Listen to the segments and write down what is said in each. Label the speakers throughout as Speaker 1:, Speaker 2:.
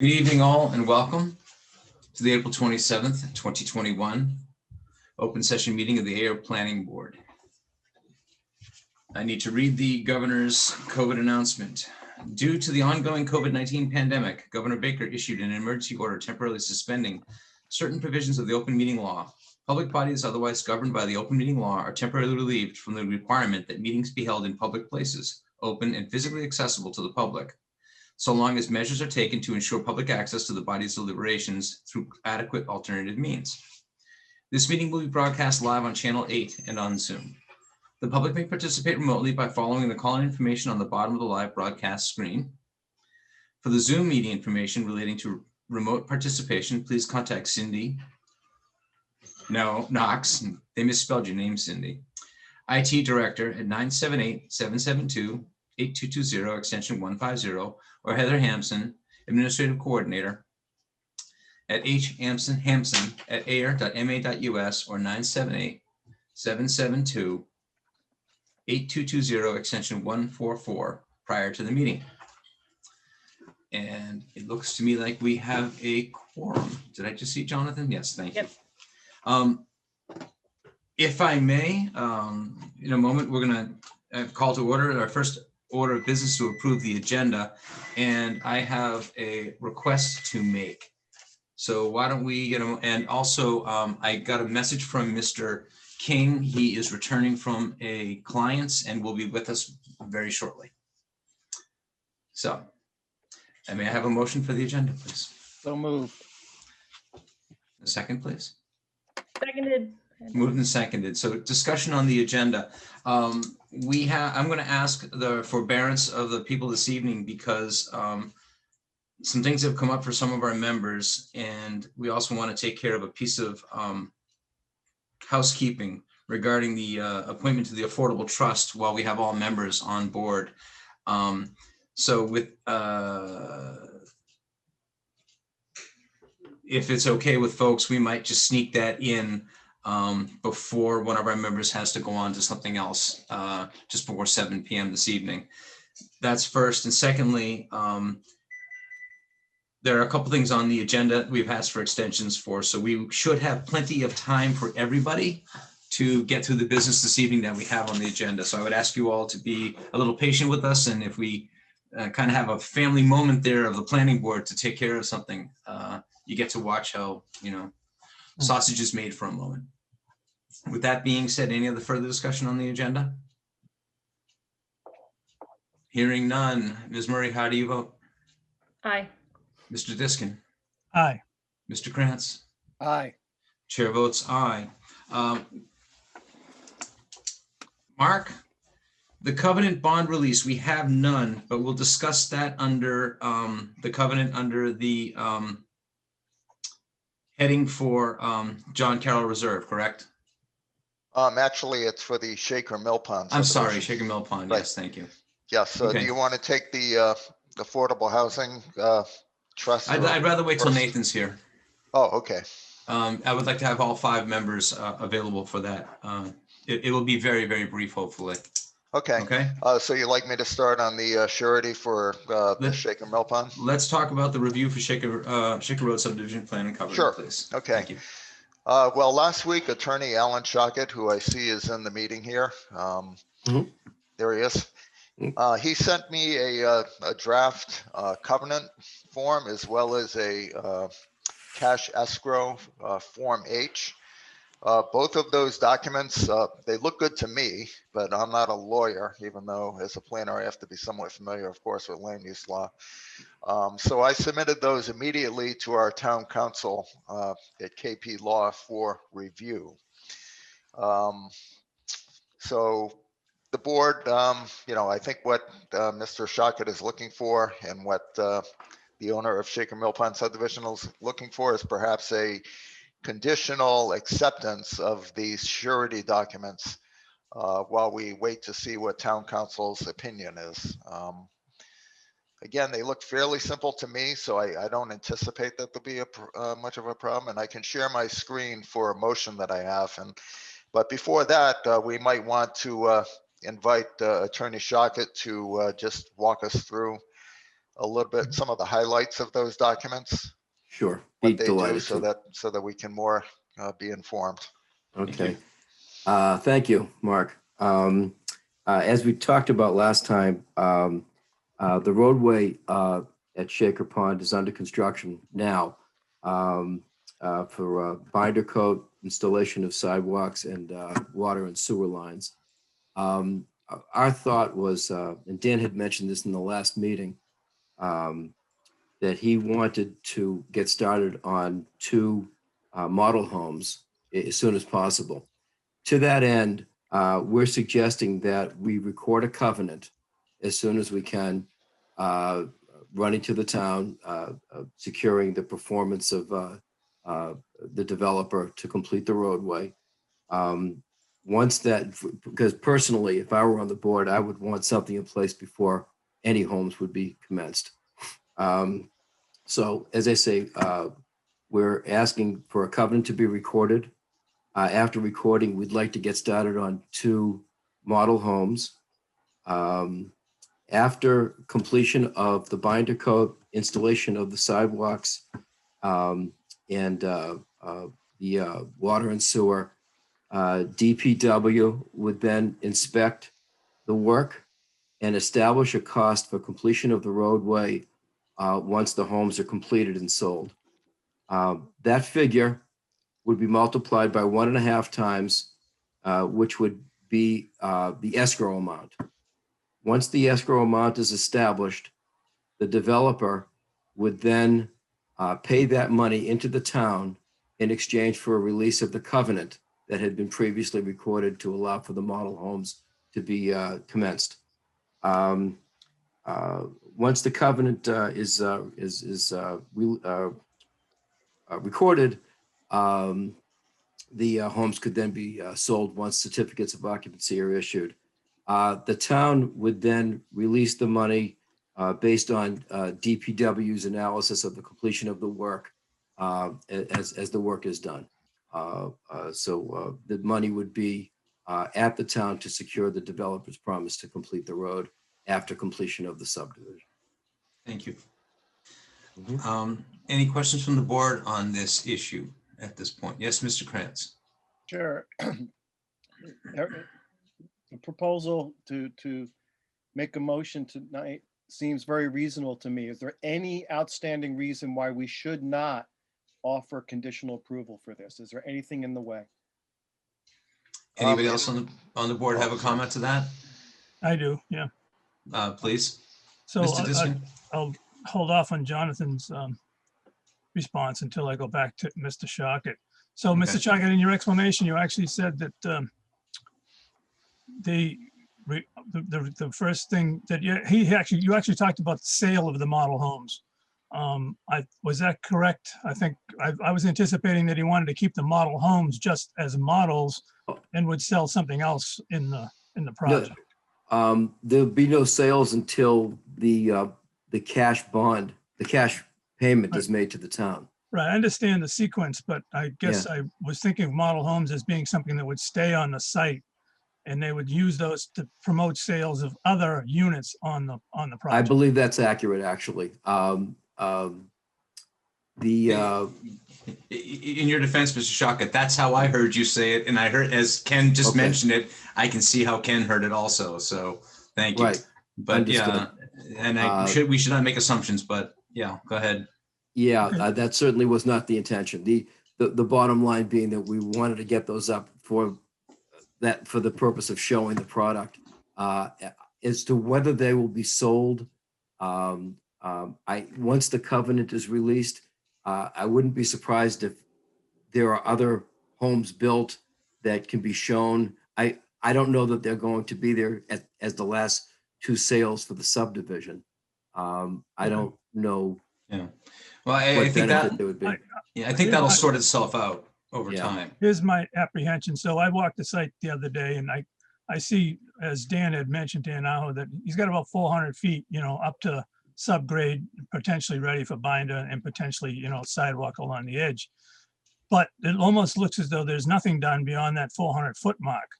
Speaker 1: Good evening all and welcome to the April 27th, 2021 open session meeting of the Ayer Planning Board. I need to read the governor's COVID announcement. Due to the ongoing COVID-19 pandemic, Governor Baker issued an emergency order temporarily suspending certain provisions of the open meeting law. Public bodies otherwise governed by the open meeting law are temporarily relieved from the requirement that meetings be held in public places, open and physically accessible to the public, so long as measures are taken to ensure public access to the body's deliberations through adequate alternative means. This meeting will be broadcast live on Channel 8 and on Zoom. The public may participate remotely by following the call-in information on the bottom of the live broadcast screen. For the Zoom meeting information relating to remote participation, please contact Cindy. No, Knox, they misspelled your name, Cindy. IT Director at 978-772-8220, extension 150, or Heather Hampson, Administrative Coordinator at Hampson at ayer.ma.us or 978-772-8220, extension 144 prior to the meeting. And it looks to me like we have a quorum. Did I just see Jonathan? Yes, thank you. If I may, in a moment, we're going to call to order our first order of business to approve the agenda, and I have a request to make. So why don't we, and also I got a message from Mr. King. He is returning from a client's and will be with us very shortly. So, I may I have a motion for the agenda, please?
Speaker 2: So moved.
Speaker 1: A second, please.
Speaker 3: Seconded.
Speaker 1: Moved and seconded. So discussion on the agenda. I'm going to ask the forbearance of the people this evening because some things have come up for some of our members, and we also want to take care of a piece of housekeeping regarding the appointment to the Affordable Trust while we have all members on board. So with if it's okay with folks, we might just sneak that in before one of our members has to go on to something else just before 7 p.m. this evening. That's first. And secondly, there are a couple things on the agenda we've asked for extensions for, so we should have plenty of time for everybody to get through the business this evening that we have on the agenda. So I would ask you all to be a little patient with us, and if we kind of have a family moment there of the planning board to take care of something, you get to watch how, sausage is made for a moment. With that being said, any other further discussion on the agenda? Hearing none. Ms. Murray, how do you vote?
Speaker 3: Aye.
Speaker 1: Mr. Diskin?
Speaker 2: Aye.
Speaker 1: Mr. Krantz?
Speaker 2: Aye.
Speaker 1: Chair votes aye. Mark, the covenant bond release, we have none, but we'll discuss that under the covenant under the heading for John Carroll Reserve, correct?
Speaker 4: Actually, it's for the Shaker Mill Pond.
Speaker 1: I'm sorry, Shaker Mill Pond.
Speaker 4: Right.
Speaker 1: Yes, thank you.
Speaker 4: Yes.
Speaker 1: Okay.
Speaker 4: Do you want to take the affordable housing trust?
Speaker 1: I'd rather wait till
Speaker 4: first?
Speaker 1: Nathan's here.
Speaker 4: Oh, okay.
Speaker 1: I would like to have all 5 members available for that. It will be very, very brief, hopefully.
Speaker 4: Okay.
Speaker 1: Okay.
Speaker 4: So you'd like me to start on the surety for the Shaker Mill Pond?
Speaker 1: Let's talk about the review for Shaker Road subdivision plan and covenant,
Speaker 4: Sure.
Speaker 1: please.
Speaker 4: Okay.
Speaker 1: Thank you.
Speaker 4: Well, last week, Attorney Alan Shockett, who I see is in the meeting here, there he is. He sent me a draft covenant form as well as a cash escrow form H. Both of those documents, they look good to me, but I'm not a lawyer, even though as a planner, I have to be somewhat familiar, of course, with land use law. So I submitted those immediately to our town council at KP Law for review. So the board, I think what Mr. Shockett is looking for and what the owner of Shaker Mill Pond subdivision is looking for is perhaps a conditional acceptance of these surety documents while we wait to see what town council's opinion is. Again, they look fairly simple to me, so I don't anticipate that there'll be much of a problem, and I can share my screen for a motion that I have. But before that, we might want to invite Attorney Shockett to just walk us through a little bit, some of the highlights of those documents,
Speaker 2: Sure. Be
Speaker 4: what they do,
Speaker 2: delighted
Speaker 4: so
Speaker 2: to.
Speaker 4: that we can more be informed.
Speaker 2: Okay. Thank you, Mark. As we talked about last time, the roadway at Shaker Pond is under construction now for binder coat, installation of sidewalks, and water and sewer lines. Our thought was, and Dan had mentioned this in the last meeting, that he wanted to get started on 2 model homes as soon as possible. To that end, we're suggesting that we record a covenant as soon as we can, running to the town, securing the performance of the developer to complete the roadway. Once that, because personally, if I were on the board, I would want something in place before any homes would be commenced. So as I say, we're asking for a covenant to be recorded. After recording, we'd like to get started on 2 model homes. After completion of the binder coat, installation of the sidewalks, and the water and sewer, DPW would then inspect the work and establish a cost for completion of the roadway once the homes are completed and sold. That figure would be multiplied by 1.5 times, which would be the escrow amount. Once the escrow amount is established, the developer would then pay that money into the town in exchange for a release of the covenant that had been previously recorded to allow for the model homes to be commenced. Once the covenant is recorded, the homes could then be sold once certificates of occupancy are issued. The town would then release the money based on DPW's analysis of the completion of the work as the work is done. So the money would be at the town to secure the developer's promise to complete the road after completion of the subdivision.
Speaker 1: Thank you. Any questions from the board on this issue at this point? Yes, Mr. Krantz.
Speaker 5: Sure. The proposal to make a motion tonight seems very reasonable to me. Is there any outstanding reason why we should not offer conditional approval for this? Is there anything in the way?
Speaker 1: Anybody else on the board have a comment to that?
Speaker 6: I do, yeah.
Speaker 1: Please.
Speaker 6: So
Speaker 1: Mr. Diskin?
Speaker 6: I'll hold off on Jonathan's response until I go back to Mr. Shockett. So,
Speaker 1: Okay.
Speaker 6: Mr. Shockett, in your explanation, you actually said that the first thing that you actually talked about the sale of the model homes. Was that correct? I think I was anticipating that he wanted to keep the model homes just as models and would sell something else in the project.
Speaker 2: There'll be no sales until the cash bond, the cash payment is made to the town.
Speaker 6: Right, I understand the sequence, but I guess I was thinking of model homes as being something that would stay on the site, and they would use those to promote sales of other units on the project.
Speaker 2: I believe that's accurate, actually.
Speaker 1: In your defense, Mr. Shockett, that's how I heard you say it, and I heard, as Ken just mentioned it, I can see how Ken heard it also. So thank you.
Speaker 2: Right.
Speaker 1: But
Speaker 2: Understood.
Speaker 1: and we should not make assumptions. But yeah, go ahead.
Speaker 2: Yeah, that certainly was not the intention. The bottom line being that we wanted to get those up for the purpose of showing the product. As to whether they will be sold, once the covenant is released, I wouldn't be surprised if there are other homes built that can be shown. I don't know that they're going to be there as the last 2 sales for the subdivision. I don't know.
Speaker 1: Yeah. Well, I think that
Speaker 2: would be.
Speaker 1: I think that'll sort itself out over time.
Speaker 6: Here's my apprehension. So I walked the site the other day, and I see, as Dan had mentioned to Anaho, that he's got about 400 feet, up to subgrade, potentially ready for binder, and potentially, sidewalk along the edge. But it almost looks as though there's nothing done beyond that 400-foot mark.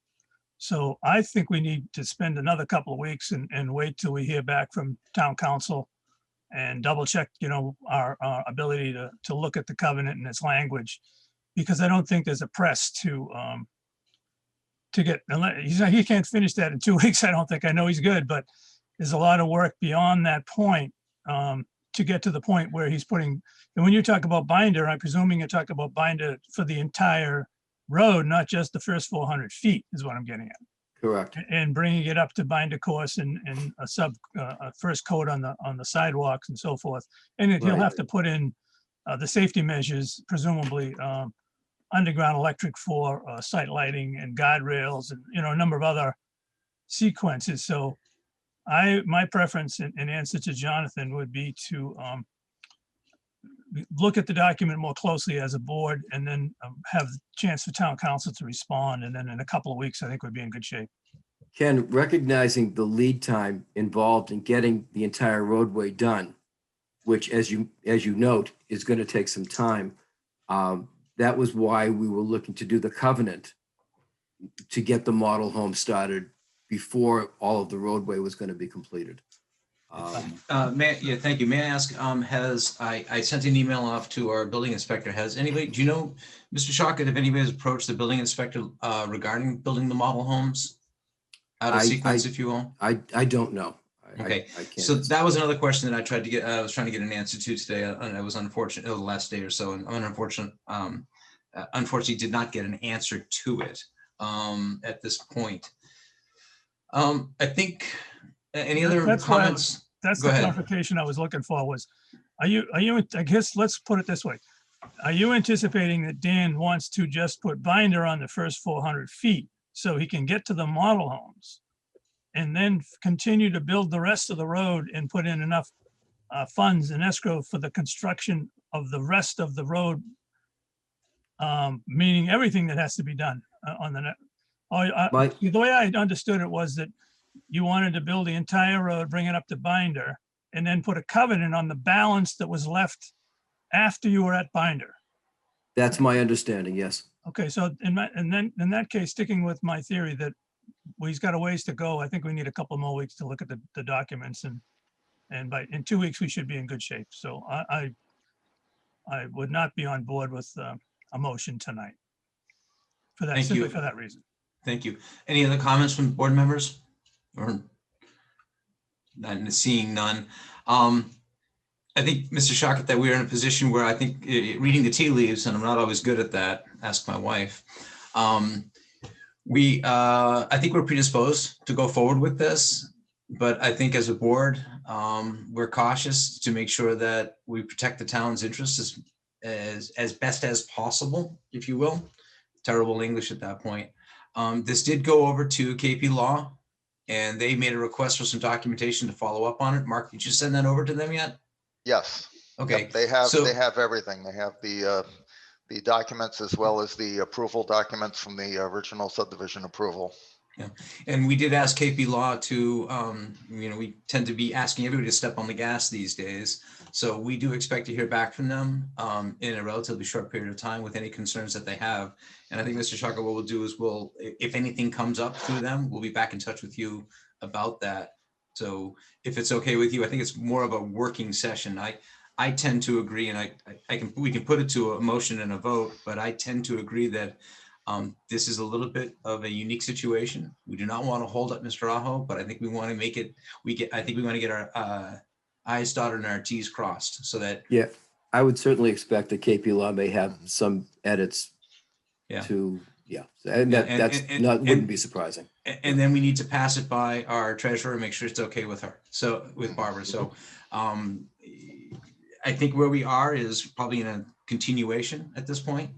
Speaker 6: So I think we need to spend another couple of weeks and wait till we hear back from town council and double check, our ability to look at the covenant and its language, because I don't think there's a press to get, he can't finish that in 2 weeks. I don't think. I know he's good, but there's a lot of work beyond that point to get to the point where he's putting, and when you talk about binder, I'm presuming you're talking about binder for the entire road, not just the first 400 feet is what I'm getting at.
Speaker 2: Correct.
Speaker 6: And bringing it up to binder course and a first coat on the sidewalks and so forth. And he'll
Speaker 2: Right.
Speaker 6: have to put in the safety measures, presumably underground electric for site lighting and guardrails and, a number of other sequences. So my preference in answer to Jonathan would be to look at the document more closely as a board and then have the chance for town council to respond. And then in a couple of weeks, I think we'd be in good shape.
Speaker 2: Ken, recognizing the lead time involved in getting the entire roadway done, which as you note, is going to take some time. That was why we were looking to do the covenant to get the model home started before all of the roadway was going to be completed.
Speaker 1: Thank you. May I ask, I sent an email off to our building inspector. Do you know, Mr. Shockett, if anybody's approached the building inspector regarding building the model homes out of sequence, if you will?
Speaker 2: I don't know.
Speaker 1: Okay,
Speaker 2: I can't
Speaker 1: so that was another question that I tried to get. I was trying to get an answer to today, and it was unfortunate. It was the last day or so, and unfortunately, did not get an answer to it at this point. I think any other comments?
Speaker 6: That's
Speaker 1: Go
Speaker 6: the
Speaker 1: ahead.
Speaker 6: clarification I was looking for was, are you, I guess, let's put it this way. Are you anticipating that Dan wants to just put binder on the first 400 feet so he can get to the model homes and then continue to build the rest of the road and put in enough funds in escrow for the construction of the rest of the road, meaning everything that has to be done on the net? The way I understood it was that you wanted to build the entire road, bring it up to binder, and then put a covenant on the balance that was left after you were at binder.
Speaker 2: That's my understanding, yes.
Speaker 6: Okay, so in that case, sticking with my theory that he's got a ways to go, I think we need a couple more weeks to look at the documents, and in 2 weeks we should be in good shape. So I would not be on board with a motion tonight for that, simply for that reason.
Speaker 1: Thank you. Any other comments from board members? Or seeing none. I think, Mr. Shockett, that we're in a position where I think reading the tea leaves, and I'm not always good at that, ask my wife. I think we're predisposed to go forward with this, but I think as a board, we're cautious to make sure that we protect the town's interests as best as possible, if you will. Terrible English at that point. This did go over to KP Law, and they made a request for some documentation to follow up on it. Mark, did you send that over to them yet?
Speaker 4: Yes.
Speaker 1: Okay.
Speaker 4: Yep, they have everything. They have the documents as well as the approval documents from the original subdivision approval.
Speaker 1: Yeah, and we did ask KP Law to, we tend to be asking everybody to step on the gas these days. So we do expect to hear back from them in a relatively short period of time with any concerns that they have. And I think, Mr. Shockett, what we'll do is if anything comes up through them, we'll be back in touch with you about that. So if it's okay with you, I think it's more of a working session. I tend to agree, and we can put it to a motion and a vote, but I tend to agree that this is a little bit of a unique situation. We do not want to hold up Mr. Aho, but I think we want to make it, I think we want to get our I's dotted and our T's crossed so that.
Speaker 2: Yeah, I would certainly expect that KP Law may have some edits to, and wouldn't be surprising.
Speaker 1: And then we need to pass it by our treasurer and make sure it's okay with her. So with Barbara. So I think where we are is probably in a continuation at this point,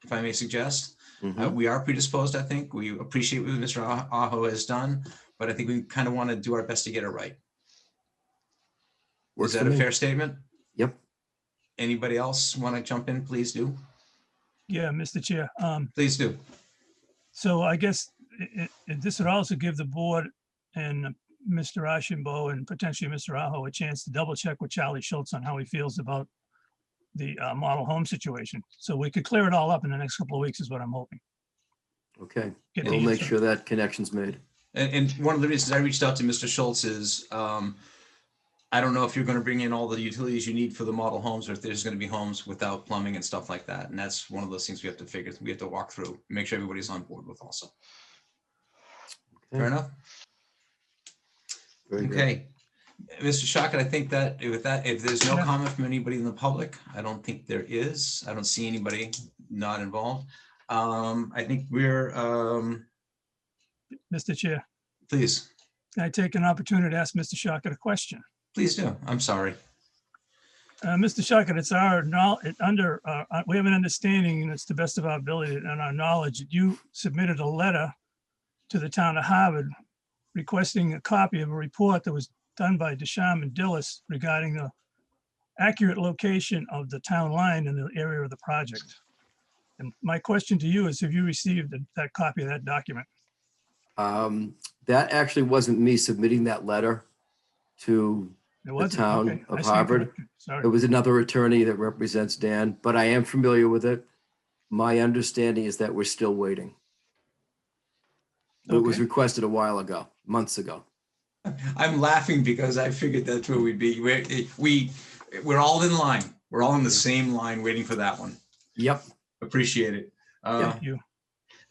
Speaker 1: if I may suggest. We are predisposed, I think. We appreciate what Mr. Aho has done, but I think we kind of want to do our best to get it right. Is that a fair statement?
Speaker 2: Yep.
Speaker 1: Anybody else want to jump in? Please do.
Speaker 6: Yeah, Mr. Chair.
Speaker 1: Please do.
Speaker 6: So I guess this would also give the board and Mr. Ashenbo and potentially Mr. Aho a chance to double check with Charlie Schultz on how he feels about the model home situation. So we could clear it all up in the next couple of weeks is what I'm hoping.
Speaker 2: Okay, we'll make sure that connection's made.
Speaker 1: And one of the reasons I reached out to Mr. Schultz is I don't know if you're going to bring in all the utilities you need for the model homes, or if there's going to be homes without plumbing and stuff like that. And that's one of those things we have to walk through, make sure everybody's on board with also. Fair enough?
Speaker 2: Very good.
Speaker 1: Okay. Mr. Shockett, I think that with that, if there's no
Speaker 6: Yeah.
Speaker 1: comment from anybody in the public, I don't think there is. I don't see anybody not involved. I think we're,
Speaker 6: Mr. Chair,
Speaker 1: please,
Speaker 6: can I take an opportunity to ask Mr. Shockett a question?
Speaker 1: please do. I'm sorry.
Speaker 6: Mr. Shockett, it's our knowledge, we have an understanding, and it's the best of our ability and our knowledge, that you submitted a letter to the town of Harvard requesting a copy of a report that was done by Deschamps and Dillis regarding the accurate location of the town line in the area of the project. And my question to you is, have you received that copy of that document?
Speaker 2: That actually wasn't me submitting that letter to
Speaker 6: It wasn't?
Speaker 2: town
Speaker 6: Okay,
Speaker 2: of
Speaker 6: I stand
Speaker 2: Harvard.
Speaker 6: corrected. Sorry.
Speaker 2: It was another attorney that represents Dan, but I am familiar with it. My understanding is that we're still waiting. It was
Speaker 6: Okay.
Speaker 2: requested a while ago, months ago.
Speaker 1: I'm laughing because I figured that's where we'd be. We're all in line. We're all in the same line waiting for that one.
Speaker 2: Yep.
Speaker 1: Appreciate it.
Speaker 6: Thank you.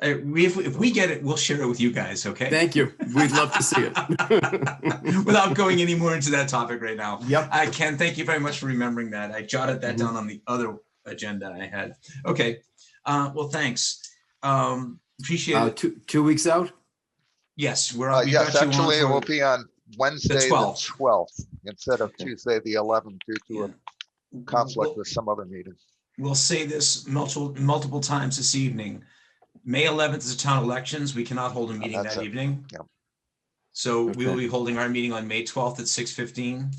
Speaker 1: If we get it, we'll share it with you guys, okay?
Speaker 2: Thank you. We'd love to see it.
Speaker 1: Without going any more into that topic right now.
Speaker 2: Yep.
Speaker 1: Ken, thank you very much for remembering that. I jotted that down on the other agenda I had. Okay. Well, thanks. Appreciate it.
Speaker 2: 2 weeks out?
Speaker 1: Yes, we've
Speaker 4: Yes,
Speaker 1: got you on
Speaker 4: actually, it
Speaker 1: for-
Speaker 4: will be on Wednesday, the
Speaker 1: 12th.
Speaker 4: 12th, instead of Tuesday, the 11th, due to a conflict with some other meeting.
Speaker 1: We'll say this multiple times this evening. May 11th is the town elections. We cannot hold a meeting
Speaker 4: That's
Speaker 1: that
Speaker 4: it.
Speaker 1: evening.
Speaker 4: Yep.
Speaker 1: So we will
Speaker 2: Okay.
Speaker 1: be holding our meeting on May 12th at 6:15.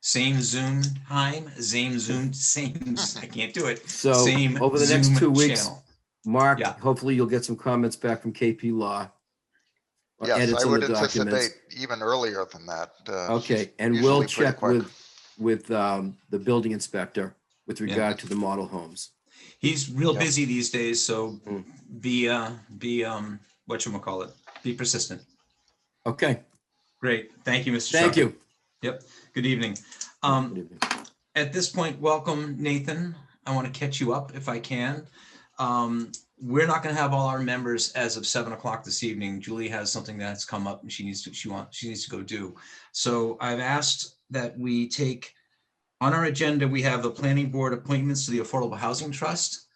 Speaker 1: Same Zoom time, same Zoom, same, I can't do it.
Speaker 2: So
Speaker 1: Same
Speaker 2: over the next
Speaker 1: Zoom
Speaker 2: 2 weeks,
Speaker 1: channel.
Speaker 2: Mark,
Speaker 1: Yeah.
Speaker 2: hopefully you'll get some comments back from KP Law. or
Speaker 4: Yes,
Speaker 2: edits
Speaker 4: I
Speaker 2: on
Speaker 4: would
Speaker 2: the documents.
Speaker 4: anticipate even earlier than that.
Speaker 2: Okay, and
Speaker 4: usually
Speaker 2: we'll
Speaker 4: pretty
Speaker 2: check
Speaker 4: quick.
Speaker 2: with the building inspector with regard to the model homes.
Speaker 1: He's real
Speaker 4: Yep.
Speaker 1: busy these days, so
Speaker 2: Mm.
Speaker 1: be whatchamacallit, be persistent.
Speaker 2: Okay,
Speaker 1: Great. Thank you, Mr.
Speaker 2: thank
Speaker 1: Shockett.
Speaker 2: you.
Speaker 1: Yep. Good evening.
Speaker 2: Good evening.
Speaker 1: At this point, welcome, Nathan. I want to catch you up if I can. We're not going to have all our members as of 7 o'clock this evening. Julie has something that's come up and she needs to go do. So I've asked that we take, on our agenda, we have the planning board appointments to the Affordable Housing Trust.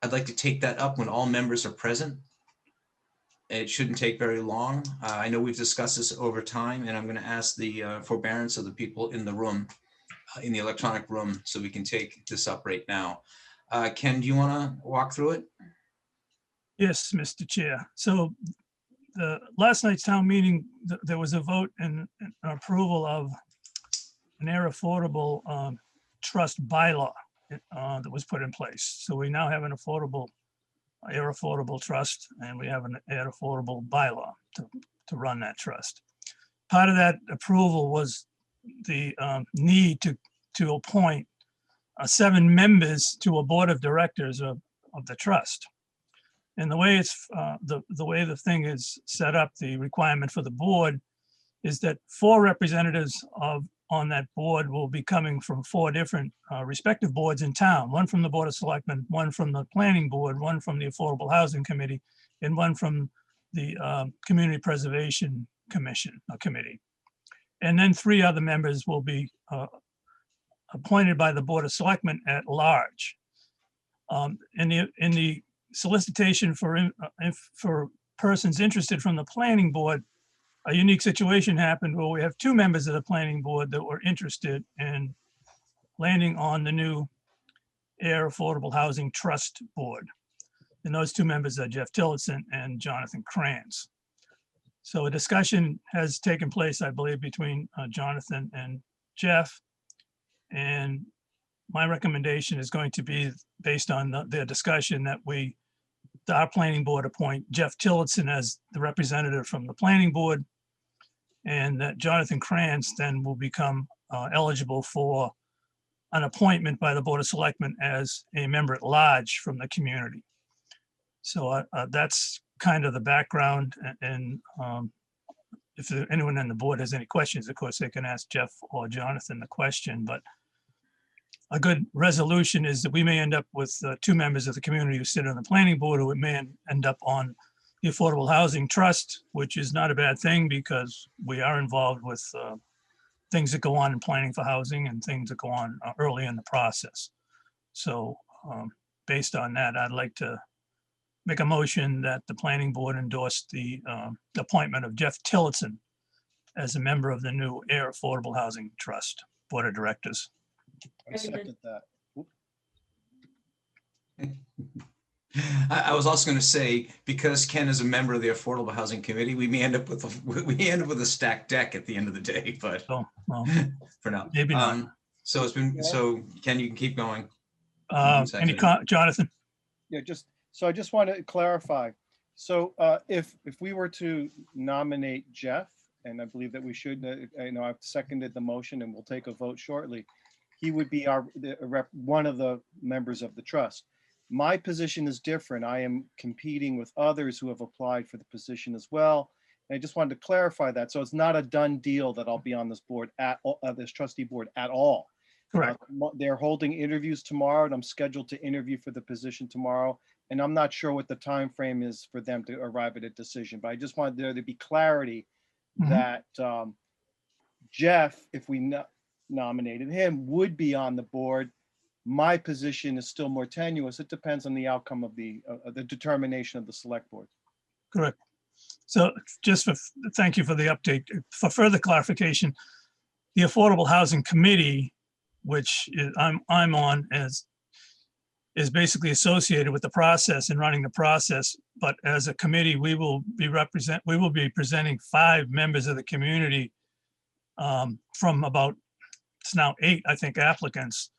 Speaker 1: I'd like to take that up when all members are present. It shouldn't take very long. I know we've discussed this over time, and I'm going to ask the forbearance of the people in the room, in the electronic room, so we can take this up right now. Ken, do you want to walk through it?
Speaker 6: Yes, Mr. Chair. So the last night's town meeting, there was a vote and an approval of an Air Affordable Trust bylaw that was put in place. So we now have an Air Affordable Trust, and we have an Air Affordable bylaw to run that trust. Part of that approval was the need to appoint 7 members to a board of directors of the trust. And the way the way the thing is set up, the requirement for the board is that 4 representatives on that board will be coming from 4 different respective boards in town. 1 from the Board of Selectmen, 1 from the Planning Board, 1 from the Affordable Housing Committee, and 1 from the Community Preservation Committee. And then 3 other members will be appointed by the Board of Selectmen at large. In the solicitation for persons interested from the planning board, a unique situation happened where we have 2 members of the planning board that were interested in landing on the new Air Affordable Housing Trust Board. And those 2 members are Jeff Tillotson and Jonathan Kranz. So a discussion has taken place, I believe, between Jonathan and Jeff. And my recommendation is going to be, based on their discussion, that our planning board appoint Jeff Tillotson as the representative from the planning board, and that Jonathan Kranz then will become eligible for an appointment by the Board of Selectmen as a member at large from the community. So that's kind of the background, and if anyone on the board has any questions, of course, they can ask Jeff or Jonathan the question, but a good resolution is that we may end up with 2 members of the community who sit on the planning board, who may end up on the Affordable Housing Trust, which is not a bad thing because we are involved with things that go on in planning for housing and things that go on early in the process. So based on that, I'd like to make a motion that the planning board endorse the appointment of Jeff Tillotson as a member of the new Ayer Affordable Housing Trust Board of Directors.
Speaker 5: I second that.
Speaker 1: I was also going to say, because Ken is a member of the Affordable Housing Committee, we may end up with a stacked deck at the end of the day, but
Speaker 6: So, well,
Speaker 1: for now.
Speaker 6: maybe not.
Speaker 1: So it's been,
Speaker 5: Yeah.
Speaker 1: so Ken, you can keep going.
Speaker 6: Any, Jonathan?
Speaker 5: Yeah, so I just want to clarify. So if we were to nominate Jeff, and I believe that we should, I know I've seconded the motion and we'll take a vote shortly. He would be one of the members of the trust. My position is different. I am competing with others who have applied for the position as well. And I just wanted to clarify that. So it's not a done deal that I'll be on this board this trustee board at all.
Speaker 6: Correct.
Speaker 5: They're holding interviews tomorrow, and I'm scheduled to interview for the position tomorrow. And I'm not sure what the time frame is for them to arrive at a decision, but I just wanted there to be clarity
Speaker 6: Mhm.
Speaker 5: that Jeff, if we nominated him, would be on the board. My position is still more tenuous. It depends on the outcome of the determination of the select board.
Speaker 6: Correct. So just thank you for the update. For further clarification, the Affordable Housing Committee, which I'm on, is basically associated with the process and running the process. But as a committee, we will be presenting 5 members of the community from about, it's now 8, I think, applicants.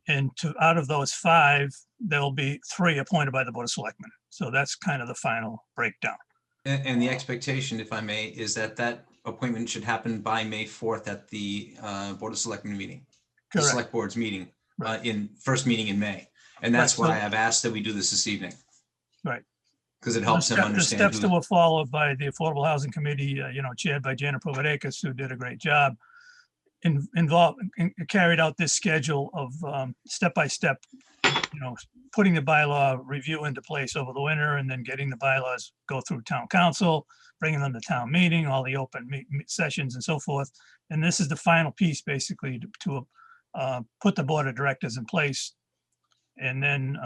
Speaker 6: And out of those 5, there'll be 3 appointed by the Board of Selectmen. So that's kind of the final breakdown.
Speaker 1: And the expectation, if I may, is that appointment should happen by May 4th at the Board of Selectmen meeting. The
Speaker 6: Correct.
Speaker 1: Select Board's meeting,
Speaker 6: Right.
Speaker 1: in first meeting in May. And that's
Speaker 6: Right,
Speaker 1: why
Speaker 6: so-
Speaker 1: I've asked that we do this evening.
Speaker 6: Right.
Speaker 1: Because it helps them
Speaker 6: The
Speaker 1: understand.
Speaker 6: steps that
Speaker 1: who-
Speaker 6: were followed by the Affordable Housing Committee, chaired by Jana Provodakis, who did a great job, carried out this schedule of step-by-step, putting the bylaw review into place over the winter and then getting the bylaws go through town council, bringing them to town meeting, all the open sessions and so forth. And this is the final piece, basically, to put the board of directors in place. And then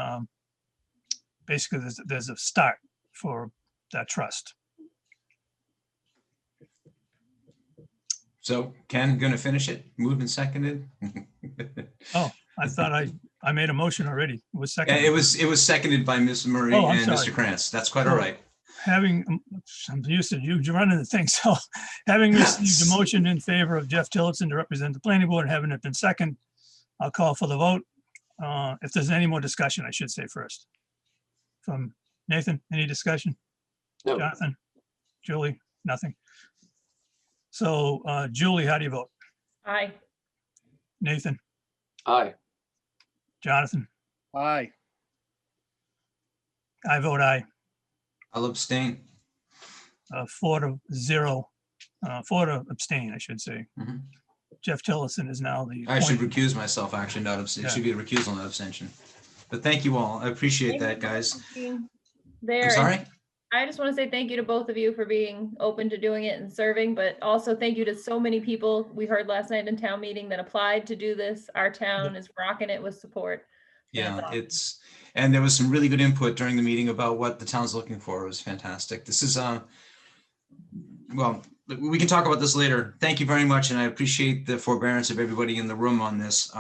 Speaker 6: basically there's a start for that trust.
Speaker 1: So Ken, going to finish it? Moved and seconded?
Speaker 6: Oh, I thought I made a motion already. It was
Speaker 1: Yeah,
Speaker 6: second.
Speaker 1: it was seconded by Ms. Murray
Speaker 6: Oh, I'm
Speaker 1: and
Speaker 6: sorry.
Speaker 1: Mr. Krantz. That's quite all right.
Speaker 6: I'm used to you running the thing. So having received a motion in favor of Jeff Tillotson to represent the planning board, having it been second, I'll call for the vote. If there's any more discussion, I should say first. From Nathan, any discussion?
Speaker 2: No.
Speaker 6: Jonathan? Julie? Nothing. So Julie, how do you vote?
Speaker 3: Aye.
Speaker 6: Nathan?
Speaker 2: Aye.
Speaker 6: Jonathan?
Speaker 5: Aye.
Speaker 6: I vote aye.
Speaker 1: I'll abstain.
Speaker 6: 4-0, 4 to abstain, I should say.
Speaker 1: Mhm.
Speaker 6: Jeff Tillotson is now the.
Speaker 1: I should
Speaker 6: appointed-
Speaker 1: recuse myself, actually, not abstain. It should be a recusal, not abstention. But thank you all. I appreciate that, guys.
Speaker 3: There.
Speaker 1: I'm
Speaker 3: and
Speaker 1: sorry?
Speaker 3: I just want to say thank you to both of you for being open to doing it and serving, but also thank you to so many people we heard last night in town meeting that applied to do this. Our town is rocking it with support.
Speaker 1: Yeah,
Speaker 3: That's awesome.
Speaker 1: and there was some really good input during the meeting about what the town's looking for. It was fantastic. This is, well, we can talk about this later. Thank you very much, and I appreciate the forbearance of everybody in the room on this.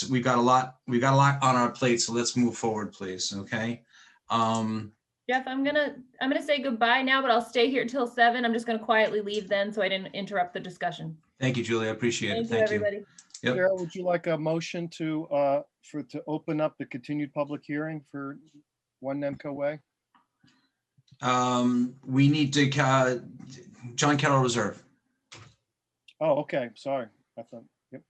Speaker 1: We've got a lot on our plate, so let's move forward, please, okay?
Speaker 3: Jeff, I'm gonna say goodbye now, but I'll stay here till 7. I'm just gonna quietly leave then, so I didn't interrupt the discussion.
Speaker 1: Thank you, Julie. I appreciate it.
Speaker 3: Thank you, everybody.
Speaker 1: Yep.
Speaker 5: Sarah, would you like a motion to open up the continued public hearing for One Nemco Way?
Speaker 1: We need to, John Carroll Reserve,
Speaker 5: Oh, okay, sorry. I thought, yep.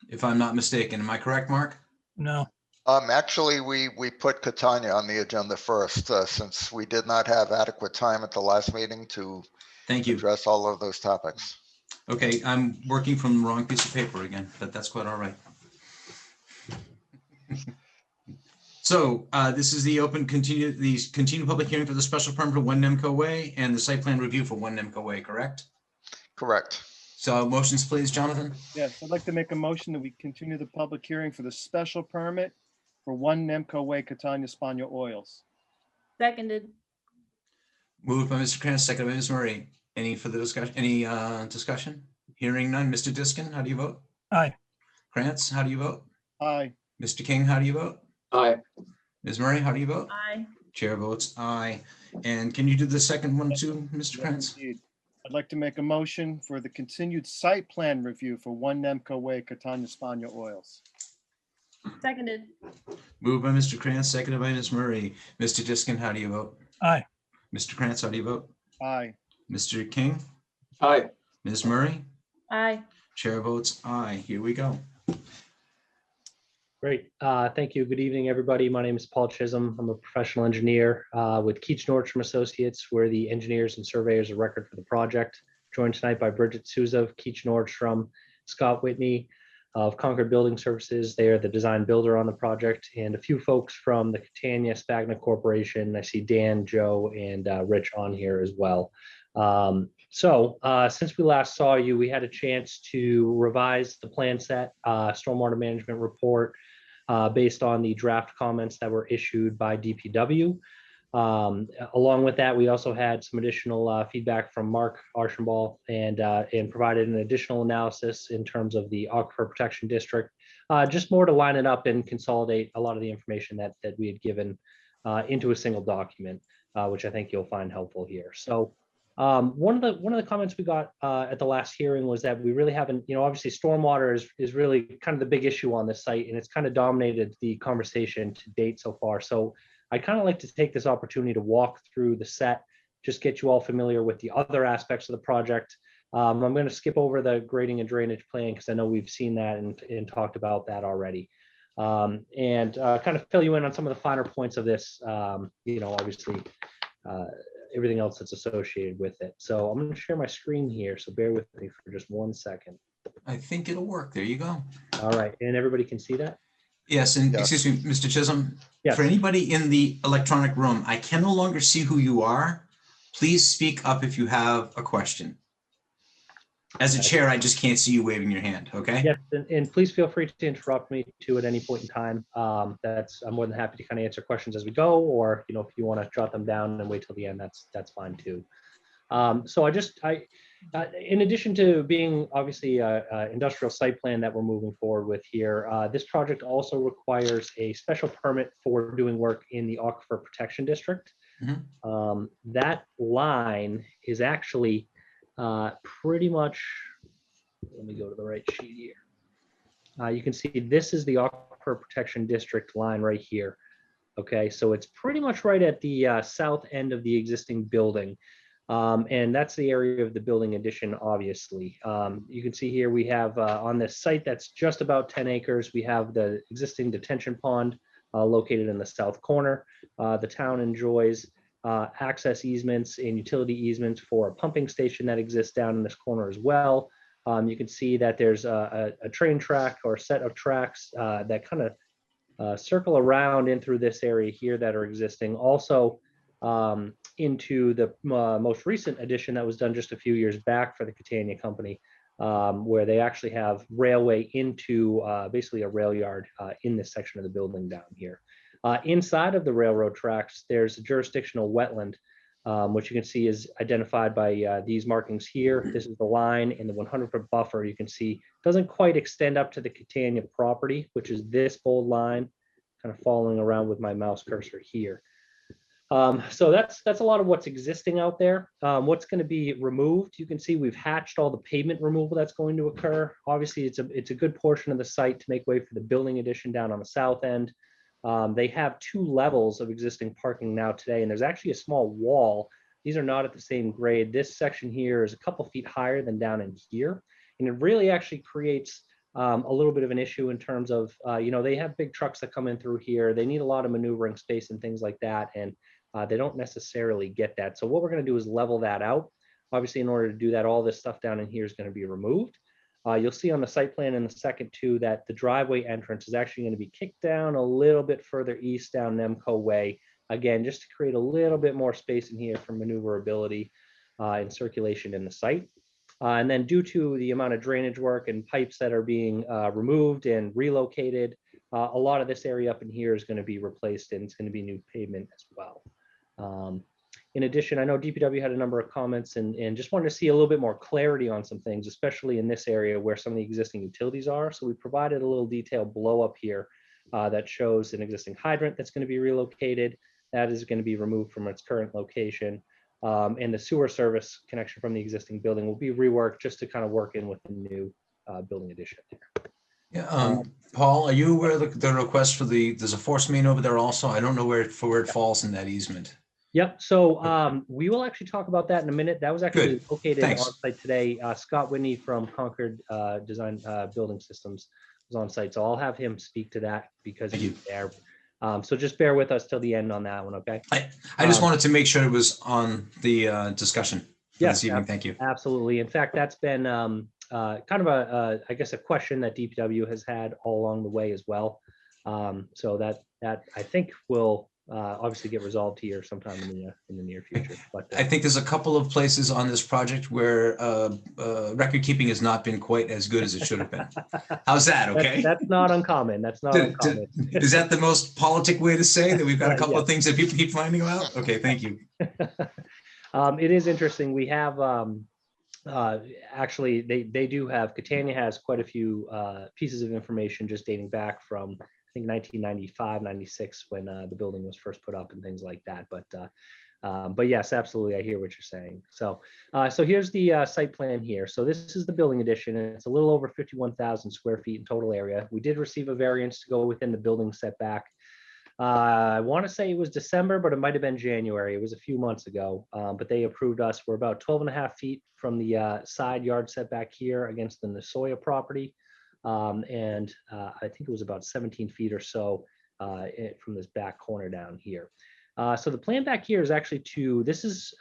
Speaker 1: if I'm not mistaken. Am I correct, Mark?
Speaker 6: No,
Speaker 4: Actually, we put Catania on the agenda first, since we did not have adequate time at the last meeting to
Speaker 1: Thank you.
Speaker 4: address all of those topics.
Speaker 1: Okay, I'm working from the wrong piece of paper again, but that's quite all right. So this is the continued public hearing for the special permit for 1 Nemco Way and the site plan review for 1 Nemco Way, correct?
Speaker 4: Correct.
Speaker 1: So motions, please, Jonathan.
Speaker 5: Yes, I'd like to make a motion that we continue the public hearing for the special permit for 1 Nemco Way, Catania Spagna Oils.
Speaker 3: Seconded.
Speaker 1: Moved by Mr. Krantz, seconded by Ms. Murray. Any further discussion? Any discussion? Hearing none. Mr. Diskin, how do you vote?
Speaker 6: Aye.
Speaker 1: Krantz, how do you vote?
Speaker 5: Aye.
Speaker 1: Mr. King, how do you vote?
Speaker 2: Aye.
Speaker 1: Ms. Murray, how do you vote?
Speaker 3: Aye.
Speaker 1: Chair votes aye. And can you do the second one too, Mr.
Speaker 5: Yes,
Speaker 1: Krantz?
Speaker 5: indeed. I'd like to make a motion for the continued site plan review for 1 Nemco Way, Catania Spagna Oils.
Speaker 3: Seconded.
Speaker 1: Moved by Mr. Krantz, seconded by Ms. Murray. Mr. Diskin, how do you vote?
Speaker 6: Aye.
Speaker 1: Mr. Krantz, how do you vote?
Speaker 5: Aye.
Speaker 1: Mr. King?
Speaker 2: Aye.
Speaker 1: Ms. Murray?
Speaker 3: Aye.
Speaker 1: Chair votes aye. Here we go.
Speaker 7: Great. Thank you. Good evening, everybody. My name is Paul Chisholm. I'm a professional engineer with Keach Nordstrom Associates. We're the engineers and surveyors of record for the project. Joined tonight by Bridget Souza of Keach Nordstrom, Scott Whitney of Concord Building Services. They are the design builder on the project, and a few folks from the Catania Spagna Corporation. I see Dan, Joe, and Rich on here as well. Since we last saw you, we had a chance to revise the plan set, stormwater management report, based on the draft comments that were issued by DPW. Along with that, we also had some additional feedback from Mark Archambault and provided an additional analysis in terms of the Aquifer Protection District, just more to line it up and consolidate a lot of the information that we had given into a single document, which I think you'll find helpful here. So one of the comments we got at the last hearing was that we really haven't, obviously stormwater is really kind of the big issue on this site, and it's kind of dominated the conversation to date so far. So I kind of like to take this opportunity to walk through the set, just get you all familiar with the other aspects of the project. I'm going to skip over the grading and drainage plan because I know we've seen that and talked about that already. And kind of fill you in on some of the finer points of this, obviously everything else that's associated with it. So I'm going to share my screen here, so bear with me for just 1 second.
Speaker 1: I think it'll work. There you go.
Speaker 7: All right, and everybody can see that?
Speaker 1: Yes, and
Speaker 4: Yes.
Speaker 1: excuse me, Mr. Chisholm,
Speaker 7: Yes.
Speaker 1: for anybody in the electronic room, I can no longer see who you are. Please speak up if you have a question. As a chair, I just can't see you waving your hand, okay?
Speaker 7: Yes, and please feel free to interrupt me too at any point in time. I'm more than happy to kind of answer questions as we go, or if you want to jot them down and wait till the end, that's fine too. So in addition to being obviously a industrial site plan that we're moving forward with here, this project also requires a special permit for doing work in the Aquifer Protection District. That line is actually pretty much, let me go to the right sheet here. You can see this is the Aquifer Protection District line right here. Okay, so it's pretty much right at the south end of the existing building. And that's the area of the building addition, obviously. You can see here we have on this site that's just about 10 acres, we have the existing detention pond located in the south corner. The town enjoys access easements and utility easements for a pumping station that exists down in this corner as well. You can see that there's a train track or a set of tracks that kind of circle around in through this area here that are existing. Also, into the most recent addition that was done just a few years back for the Catania company, where they actually have railway into basically a rail yard in this section of the building down here. Inside of the railroad tracks, there's a jurisdictional wetland, which you can see is identified by these markings here. This is the line, and the 100-foot buffer you can see doesn't quite extend up to the Catania property, which is this bold line, kind of following around with my mouse cursor here. So that's a lot of what's existing out there. What's going to be removed, you can see we've hatched all the pavement removal that's going to occur. Obviously, it's a good portion of the site to make way for the building addition down on the south end. They have 2 levels of existing parking now today, and there's actually a small wall. These are not at the same grade. This section here is a couple feet higher than down in here, and it really actually creates a little bit of an issue in terms of, they have big trucks that come in through here. They need a lot of maneuvering space and things like that, and they don't necessarily get that. So what we're going to do is level that out. Obviously, in order to do that, all this stuff down in here is going to be removed. You'll see on the site plan in a second too that the driveway entrance is actually going to be kicked down a little bit further east down Nemco Way. Again, just to create a little bit more space in here for maneuverability and circulation in the site. And then due to the amount of drainage work and pipes that are being removed and relocated, a lot of this area up in here is going to be replaced, and it's going to be new pavement as well. In addition, I know DPW had a number of comments and just wanted to see a little bit more clarity on some things, especially in this area where some of the existing utilities are. So we provided a little detailed blow up here that shows an existing hydrant that's going to be relocated. That is going to be removed from its current location. And the sewer service connection from the existing building will be reworked just to kind of work in with the new building addition.
Speaker 1: Yeah, Paul, are you aware of the request for there's a force main over there also? I don't know where it falls in that easement.
Speaker 7: Yep. So we will actually talk about that in a minute. That was actually
Speaker 1: Good.
Speaker 7: located
Speaker 1: Thanks.
Speaker 7: on site today. Scott Whitney from Concord Design Building Systems was on site. So I'll have him speak to that because
Speaker 1: Thank
Speaker 7: he's there. So just bear with us till the end on that one, okay?
Speaker 1: I just wanted to make sure it was on the discussion for
Speaker 7: Yes,
Speaker 1: this evening. Thank you.
Speaker 7: Absolutely. In fact, that's been kind of I guess a question that DPW has had all along the way as well. So that I think will obviously get resolved here sometime in the near future. But
Speaker 1: I think there's a couple of places on this project where record keeping has not been quite as good as it should have been. How's that? Okay.
Speaker 7: That's not uncommon. That's not uncommon.
Speaker 1: Is that the most politic way to say that we've got a couple
Speaker 7: Yes.
Speaker 1: of things that people keep finding out? Okay, thank you.
Speaker 7: It is interesting. We have actually they do have, Catania has quite a few pieces of information just dating back from I think 1995, 96 when the building was first put up and things like that. But yes, absolutely, I hear what you're saying. So here's the site plan here. So this is the building addition, and it's a little over 51,000 square feet in total area. We did receive a variance to go within the building setback. I want to say it was December, but it might have been January. It was a few months ago, but they approved us. We're about 12.5 feet from the side yard setback here against the Nasoya property. And I think it was about 17 feet or so from this back corner down here. So the plan back here is actually this is,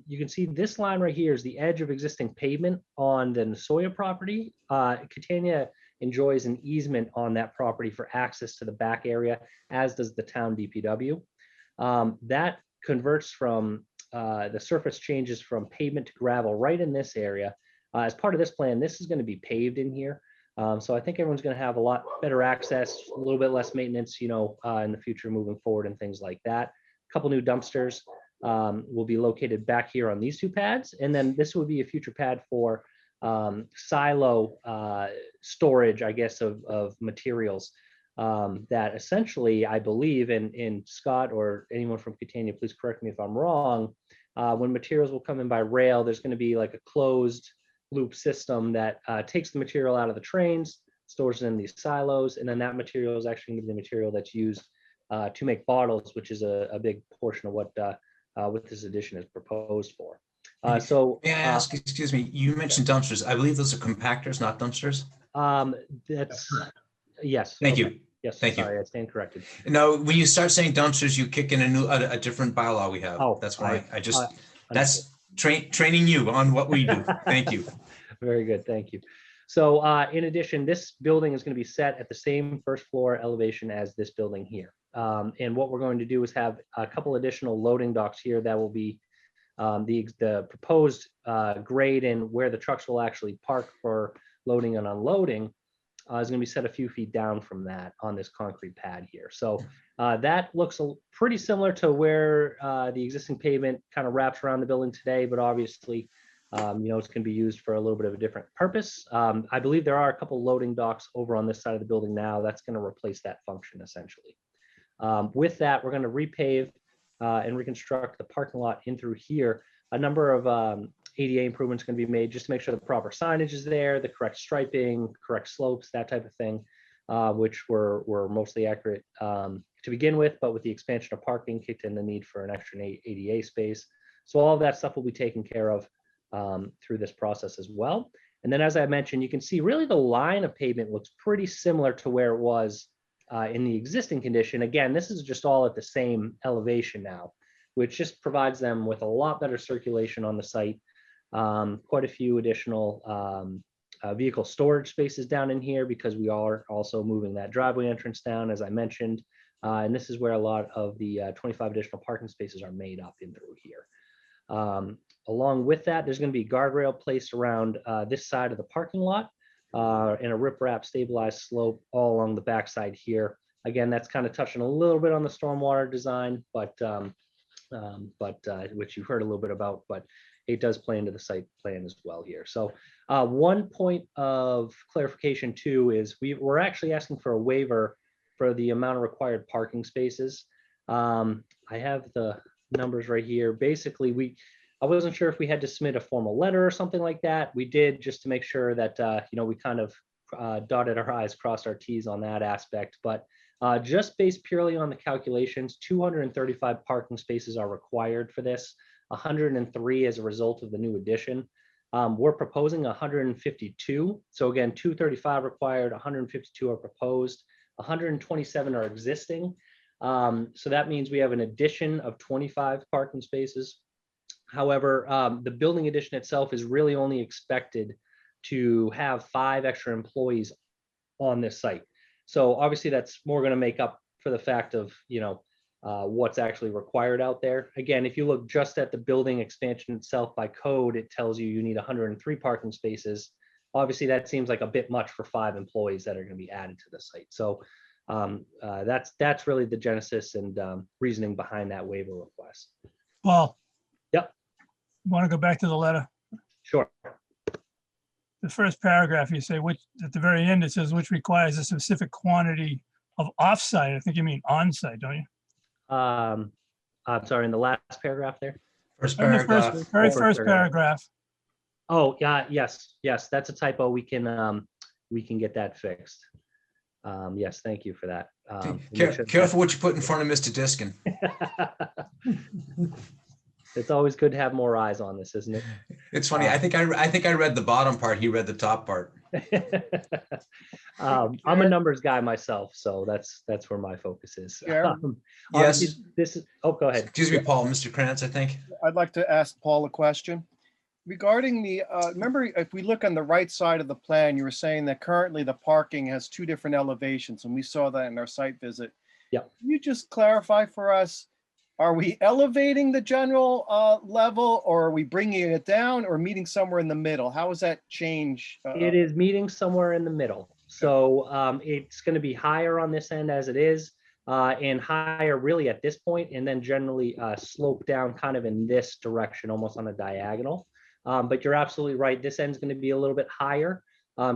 Speaker 7: you can see this line right here is the edge of existing pavement on the Nasoya property. Catania enjoys an easement on that property for access to the back area, as does the town DPW. That converts from, the surface changes from pavement to gravel right in this area. As part of this plan, this is going to be paved in here. So I think everyone's going to have a lot better access, a little bit less maintenance, in the future moving forward and things like that. A couple new dumpsters will be located back here on these two pads. And then this would be a future pad for silo storage, I guess, of materials that essentially, I believe, and Scott or anyone from Catania, please correct me if I'm wrong, when materials will come in by rail, there's going to be like a closed loop system that takes the material out of the trains, stores it in these silos, and then that material is actually going to be the material that's used to make bottles, which is a big portion of what this addition is proposed for. So
Speaker 1: may I ask, excuse me, you mentioned dumpsters. I believe those are compactors, not dumpsters.
Speaker 7: That's yes.
Speaker 1: Thank
Speaker 7: okay.
Speaker 1: you.
Speaker 7: Yes,
Speaker 1: Thank you.
Speaker 7: sorry, I stand corrected.
Speaker 1: Now, when you start saying dumpsters, you kick in a different bylaw we have.
Speaker 7: Oh,
Speaker 1: That's why I just,
Speaker 7: understood.
Speaker 1: that's training you on what we do. Thank you.
Speaker 7: Very good, thank you. So in addition, this building is going to be set at the same first floor elevation as this building here. And what we're going to do is have a couple additional loading docks here that will be the proposed grade and where the trucks will actually park for loading and unloading is going to be set a few feet down from that on this concrete pad here. So that looks pretty similar to where the existing pavement kind of wraps around the building today, but obviously, it's going to be used for a little bit of a different purpose. I believe there are a couple loading docks over on this side of the building now. That's going to replace that function essentially. With that, we're going to repave and reconstruct the parking lot in through here. A number of ADA improvements going to be made just to make sure the proper signage is there, the correct striping, correct slopes, that type of thing, which were mostly accurate to begin with, but with the expansion of parking kicked in the need for an extra ADA space. So all of that stuff will be taken care of through this process as well. And then, as I mentioned, you can see really the line of pavement looks pretty similar to where it was in the existing condition. Again, this is just all at the same elevation now, which just provides them with a lot better circulation on the site. Quite a few additional vehicle storage spaces down in here because we are also moving that driveway entrance down, as I mentioned. And this is where a lot of the 25 additional parking spaces are made up in through here. Along with that, there's going to be guardrail placed around this side of the parking lot and a riprap stabilized slope all along the backside here. Again, that's kind of touching a little bit on the stormwater design, but which you've heard a little bit about, but it does play into the site plan as well here. So one point of clarification too is we're actually asking for a waiver for the amount of required parking spaces. I have the numbers right here. Basically, I wasn't sure if we had to submit a formal letter or something like that. We did, just to make sure that we kind of dotted our I's, crossed our T's on that aspect. But just based purely on the calculations, 235 parking spaces are required for this, 103 as a result of the new addition. We're proposing 152. So again, 235 required, 152 are proposed, 127 are existing. So that means we have an addition of 25 parking spaces. However, the building addition itself is really only expected to have 5 extra employees on this site. So obviously that's more going to make up for the fact of, what's actually required out there. Again, if you look just at the building expansion itself by code, it tells you need 103 parking spaces. Obviously that seems like a bit much for 5 employees that are going to be added to the site. So that's really the genesis and reasoning behind that waiver request.
Speaker 6: Paul.
Speaker 7: Yep.
Speaker 6: Want to go back to the letter?
Speaker 7: Sure.
Speaker 6: The first paragraph, you say, which at the very end, it says, which requires a specific quantity of offsite. I think you mean onsite, don't you?
Speaker 7: I'm sorry, in the last paragraph there.
Speaker 1: First
Speaker 6: In the
Speaker 1: paragraph.
Speaker 6: very first paragraph.
Speaker 7: Oh, yeah, yes, that's a typo. We can get that fixed. Yes, thank you for that.
Speaker 1: Careful what you put in front of Mr. Diskin.
Speaker 7: It's always good to have more eyes on this, isn't it?
Speaker 1: It's funny. I think I read the bottom part. He read the top part.
Speaker 7: I'm a numbers guy myself, so that's where my focus is.
Speaker 1: Yes.
Speaker 7: This is. Oh, go ahead.
Speaker 1: Excuse me, Paul. Mr. Krantz, I think.
Speaker 5: I'd like to ask Paul a question. Regarding the, remember, if we look on the right side of the plan, you were saying that currently the parking has 2 different elevations, and we saw that in our site visit.
Speaker 7: Yeah.
Speaker 5: Can you just clarify for us, are we elevating the general level, or are we bringing it down, or meeting somewhere in the middle? How does that change?
Speaker 7: It is meeting somewhere in the middle. So it's going to be higher on this end as it is, and higher really at this point, and then generally slope down kind of in this direction, almost on a diagonal. But you're absolutely right. This end's going to be a little bit higher,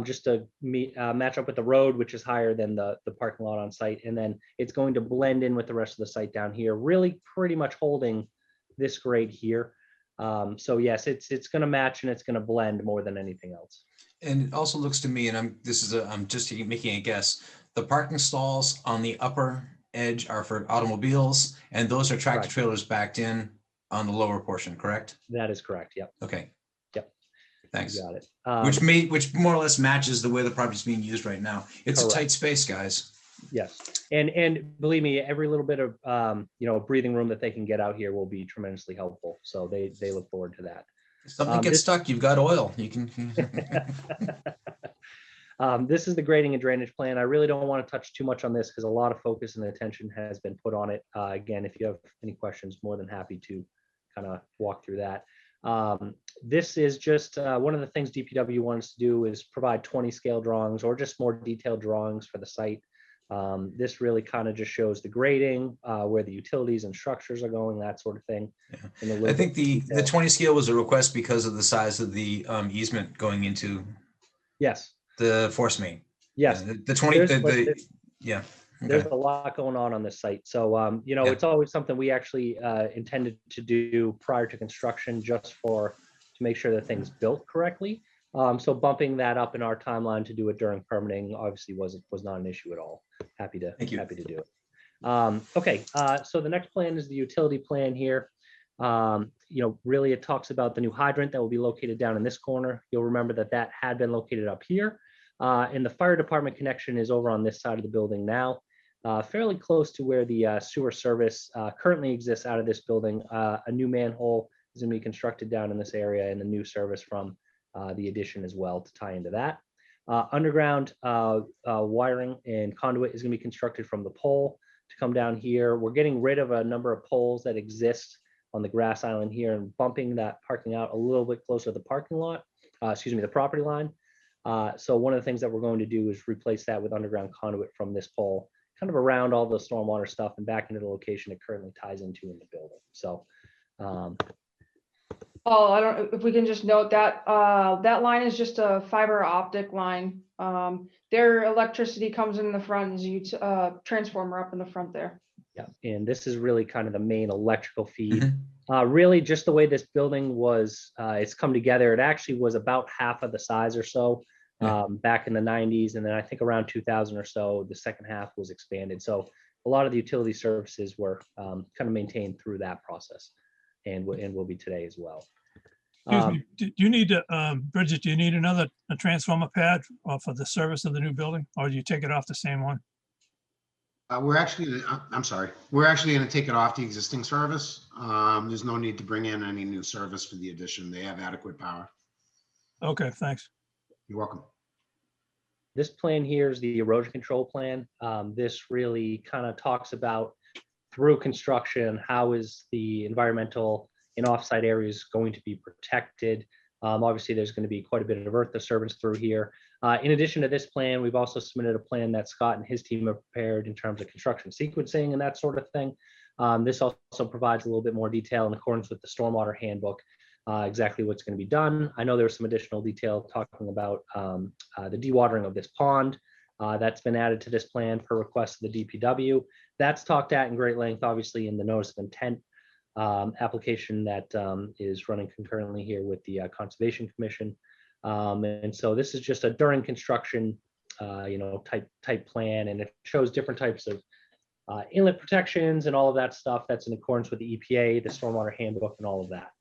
Speaker 7: just to match up with the road, which is higher than the parking lot on site. And then it's going to blend in with the rest of the site down here, really pretty much holding this grade here. So yes, it's going to match and it's going to blend more than anything else.
Speaker 1: And it also looks to me, and I'm just making a guess, the parking stalls on the upper edge are for automobiles, and those are tractor trailers backed in on the lower portion, correct?
Speaker 7: That is correct. Yep.
Speaker 1: Okay.
Speaker 7: Yep.
Speaker 1: Thanks.
Speaker 7: You got it.
Speaker 1: Which more or less matches the way the property is being used right now. It's
Speaker 7: Correct.
Speaker 1: a tight space, guys.
Speaker 7: Yes. And believe me, every little bit of breathing room that they can get out here will be tremendously helpful. So they look forward to that.
Speaker 1: If something gets stuck, you've got oil. You can.
Speaker 7: This is the grading and drainage plan. I really don't want to touch too much on this because a lot of focus and attention has been put on it. Again, if you have any questions, more than happy to kind of walk through that. This is just one of the things DPW wants to do is provide 20 scale drawings or just more detailed drawings for the site. This really kind of just shows the grading, where the utilities and structures are going, that sort of thing.
Speaker 1: Yeah. I think the 20 scale was a request because of the size of the easement going into the force main.
Speaker 7: Yes.
Speaker 1: The 20, yeah. Okay.
Speaker 7: There's a lot going on this site. So, it's always something we actually intended to do prior to construction just to make sure that things built correctly. So bumping that up in our timeline to do it during permitting obviously was not an issue at all. Happy to do it. Okay, so the next plan is the utility plan here. Really it talks about the new hydrant that will be located down in this corner. You'll remember that had been located up here. And the fire department connection is over on this side of the building now, fairly close to where the sewer service currently exists out of this building. A new manhole is going to be constructed down in this area, and the new service from the addition as well to tie into that. Underground wiring and conduit is going to be constructed from the pole to come down here. We're getting rid of a number of poles that exist on the grass island here and bumping that parking out a little bit closer to the parking lot, the property line. So one of the things that we're going to do is replace that with underground conduit from this pole, kind of around all the stormwater stuff and back into the location it currently ties into in the building. So
Speaker 8: I don't, if we can just note that, that line is just a fiber optic line. Their electricity comes in the front, is a transformer up in the front there.
Speaker 7: yeah, and this is really kind of the main electrical feed. Really just the way this building was, it's come together. It actually was about half of the size or so back in the 90s. And then I think around 2000 or so, the second half was expanded. So a lot of the utility services were kind of maintained through that process and will be today as well.
Speaker 6: Excuse me, do you need to, Bridget, do you need a transformer pad for the service of the new building, or do you take it off the same one?
Speaker 9: We're actually, I'm sorry, we're actually going to take it off the existing service. There's no need to bring in any new service for the addition. They have adequate power.
Speaker 6: Okay, thanks.
Speaker 9: You're welcome.
Speaker 7: This plan here is the erosion control plan. This really kind of talks about through construction, how is the environmental and offsite areas going to be protected. Obviously, there's going to be quite a bit of earth disturbance through here. In addition to this plan, we've also submitted a plan that Scott and his team have prepared in terms of construction sequencing and that sort of thing. This also provides a little bit more detail in accordance with the stormwater handbook, exactly what's going to be done. I know there's some additional detail talking about the dewatering of this pond. That's been added to this plan per request of the DPW. That's talked at in great length, obviously, in the notice of intent application that is running concurrently here with the Conservation Commission. And so this is just a during construction, type plan, and it shows different types of inlet protections and all of that stuff that's in accordance with the EPA, the stormwater handbook, and all of that.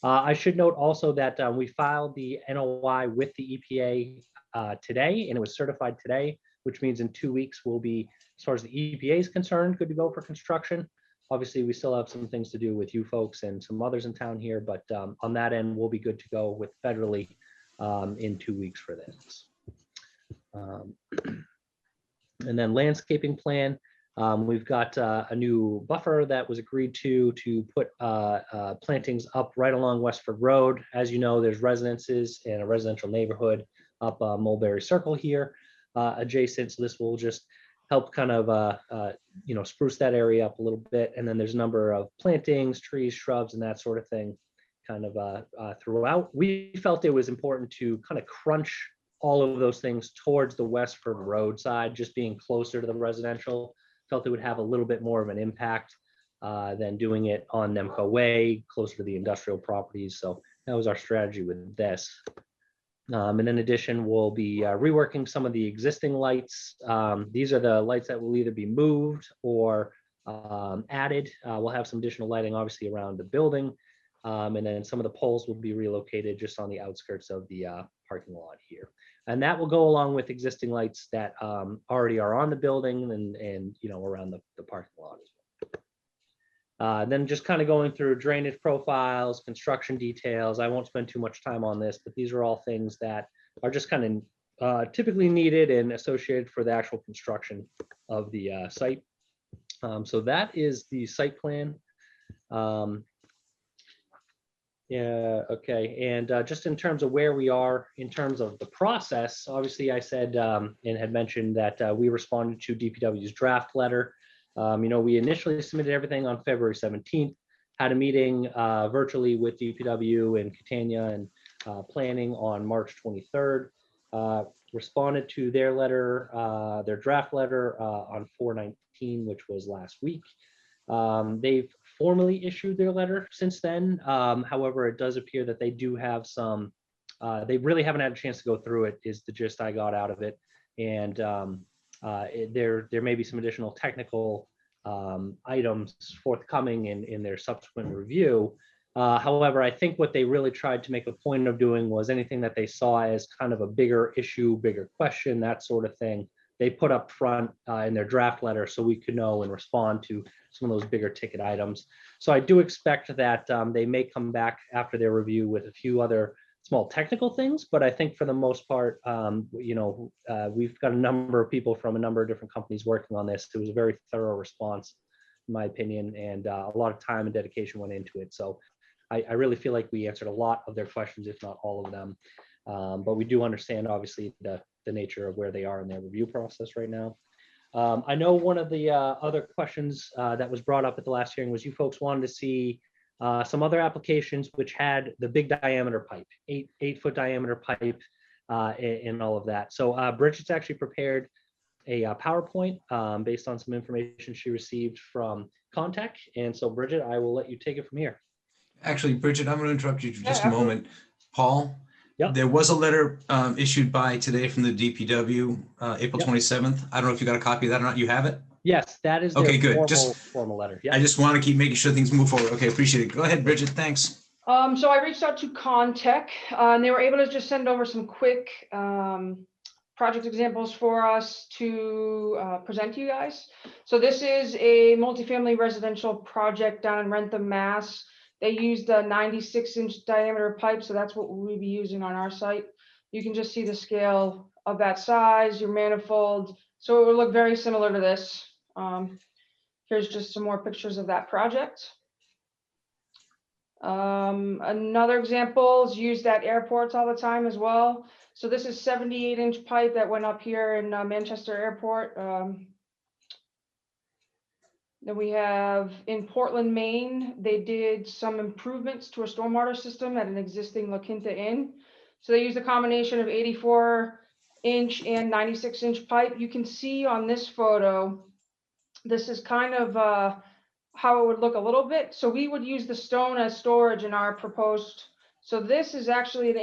Speaker 7: I should note also that we filed the NOI with the EPA today, and it was certified today, which means in 2 weeks we'll be, as far as the EPA is concerned, good to go for construction. Obviously, we still have some things to do with you folks and some others in town here, but on that end, we'll be good to go with federally in 2 weeks for this. And then landscaping plan. We've got a new buffer that was agreed to put plantings up right along Westford Road. As you know, there's residences and a residential neighborhood up Mulberry Circle here adjacent. So this will just help kind of, spruce that area up a little bit. And then there's a number of plantings, trees, shrubs, and that sort of thing kind of throughout. We felt it was important to kind of crunch all of those things towards the Westford Road side, just being closer to the residential. Felt it would have a little bit more of an impact than doing it on Nemco Way, closer to the industrial properties. So that was our strategy with this. And in addition, we'll be reworking some of the existing lights. These are the lights that will either be moved or added. We'll have some additional lighting, obviously, around the building. And then some of the poles will be relocated just on the outskirts of the parking lot here. And that will go along with existing lights that already are on the building and around the parking lot as well. Then just kind of going through drainage profiles, construction details. I won't spend too much time on this, but these are all things that are just kind of typically needed and associated for the actual construction of the site. So that is the site plan. Yeah, okay. And just in terms of where we are in terms of the process, obviously I said and had mentioned that we responded to DPW's draft letter. We initially submitted everything on February 17th, had a meeting virtually with DPW and Catania and planning on March 23rd, responded to their letter, their draft letter on 4/19, which was last week. They've formally issued their letter since then. However, it does appear that they do have some, they really haven't had a chance to go through it, is the gist I got out of it. And there may be some additional technical items forthcoming in their subsequent review. However, I think what they really tried to make a point of doing was anything that they saw as kind of a bigger issue, bigger question, that sort of thing, they put up front in their draft letter so we could know and respond to some of those bigger ticket items. So I do expect that they may come back after their review with a few other small technical things, but I think for the most part, we've got a number of people from a number of different companies working on this. It was a very thorough response, in my opinion, and a lot of time and dedication went into it. So I really feel like we answered a lot of their questions, if not all of them. But we do understand, obviously, the nature of where they are in their review process right now. I know one of the other questions that was brought up at the last hearing was you folks wanted to see some other applications which had the big diameter pipe, 8-foot diameter pipe, and all of that. So Bridget's actually prepared a PowerPoint based on some information she received from Contact. And so Bridget, I will let you take it from here.
Speaker 1: Actually, Bridget, I'm going to interrupt you for just a
Speaker 8: absolutely.
Speaker 1: moment. Paul,
Speaker 7: Yep.
Speaker 1: there was a letter issued by today from the DPW, April
Speaker 7: Yep.
Speaker 1: 27th. I don't know if you got a copy of that or not. You have it?
Speaker 7: Yes, that is
Speaker 1: Okay,
Speaker 7: their
Speaker 1: good.
Speaker 7: formal letter. Yeah.
Speaker 1: I just want to keep making sure things move forward. Okay, appreciate it. Go ahead, Bridget. Thanks.
Speaker 8: So I reached out to Contech, and they were able to just send over some quick project examples for us to present to you guys. So this is a multifamily residential project down in Rentham, Mass. They used a 96-inch diameter pipe, so that's what we'll be using on our site. You can just see the scale of that size, your manifold. So it will look very similar to this. Here's just some more pictures of that project. Another example is used at airports all the time as well. So this is 78-inch pipe that went up here in Manchester Airport. Then we have in Portland, Maine, they did some improvements to a stormwater system at an existing La Quinta Inn. So they used a combination of 84-inch and 96-inch pipe. You can see on this photo, this is kind of how it would look a little bit. So we would use the stone as storage in our proposed. So this is actually an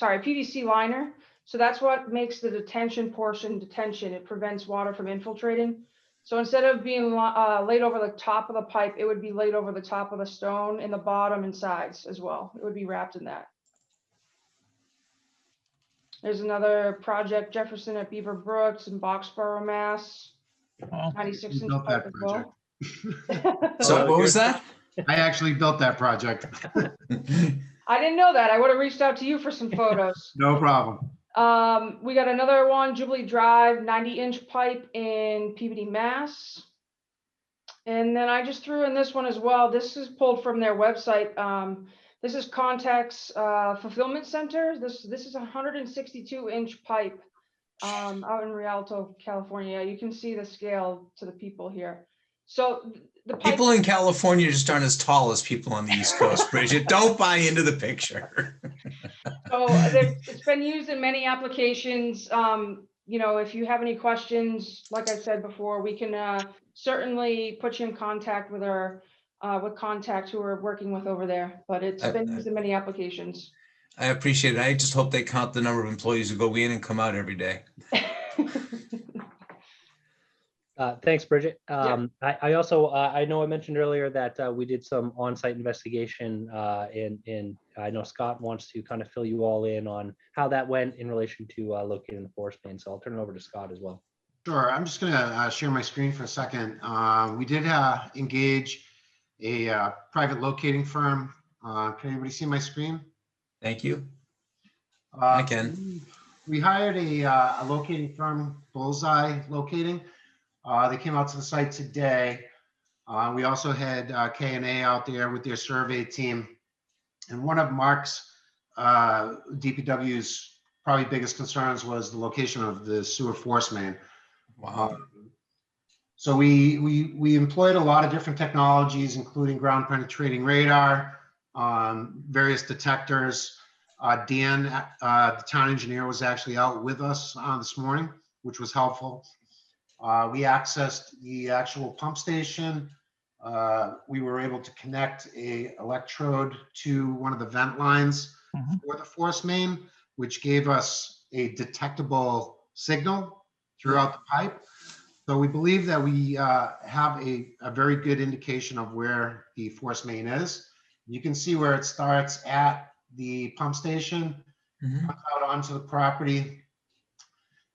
Speaker 8: PVC liner. So that's what makes the detention portion detention. It prevents water from infiltrating. So instead of being laid over the top of the pipe, it would be laid over the top of the stone in the bottom and sides as well. It would be wrapped in that. There's another project, Jefferson at Beaver Brooks in Boxborough, Mass.
Speaker 6: Oh,
Speaker 8: 96-inch
Speaker 9: built
Speaker 8: pipe
Speaker 9: that
Speaker 8: as well.
Speaker 1: So what was that?
Speaker 9: I actually built that project.
Speaker 8: I didn't know that. I would have reached out to you for some photos.
Speaker 9: No problem.
Speaker 8: We got another one, Jubilee Drive, 90-inch pipe in Peabody, Mass. And then I just threw in this one as well. This is pulled from their website. This is Contact's fulfillment center. This is a 162-inch pipe out in Rialto, California. You can see the scale to the people here. So the pipe,
Speaker 1: People in California just aren't as tall as people on the East Coast, Bridget. Don't buy into the picture.
Speaker 8: so it's been used in many applications. If you have any questions, like I said before, we can certainly put you in contact with our with Contact who we're working with over there. But it's been used in many applications.
Speaker 1: I appreciate it. I just hope they count the number of employees who go in and come out every day.
Speaker 7: Thanks, Bridget.
Speaker 8: Yeah.
Speaker 7: I also, I know I mentioned earlier that we did some on-site investigation and I know Scott wants to kind of fill you all in on how that went in relation to locating the forest main. So I'll turn it over to Scott as well.
Speaker 9: Sure. I'm just going to share my screen for a second. We did engage a private locating firm. Can anybody see my screen?
Speaker 1: Thank you. I can.
Speaker 9: We hired a locating firm, Bullseye Locating. They came out to the site today. We also had K&A out there with their survey team. And one of Mark's DPW's probably biggest concerns was the location of the sewer force main.
Speaker 1: Wow.
Speaker 9: So we employed a lot of different technologies, including ground penetrating radar, various detectors. Dan, the town engineer, was actually out with us this morning, which was helpful. We accessed the actual pump station. We were able to connect a electrode to one of the vent lines for the force main, which gave us a detectable signal throughout the pipe. So we believe that we have a very good indication of where the force main is. You can see where it starts at the pump station, comes out onto the property.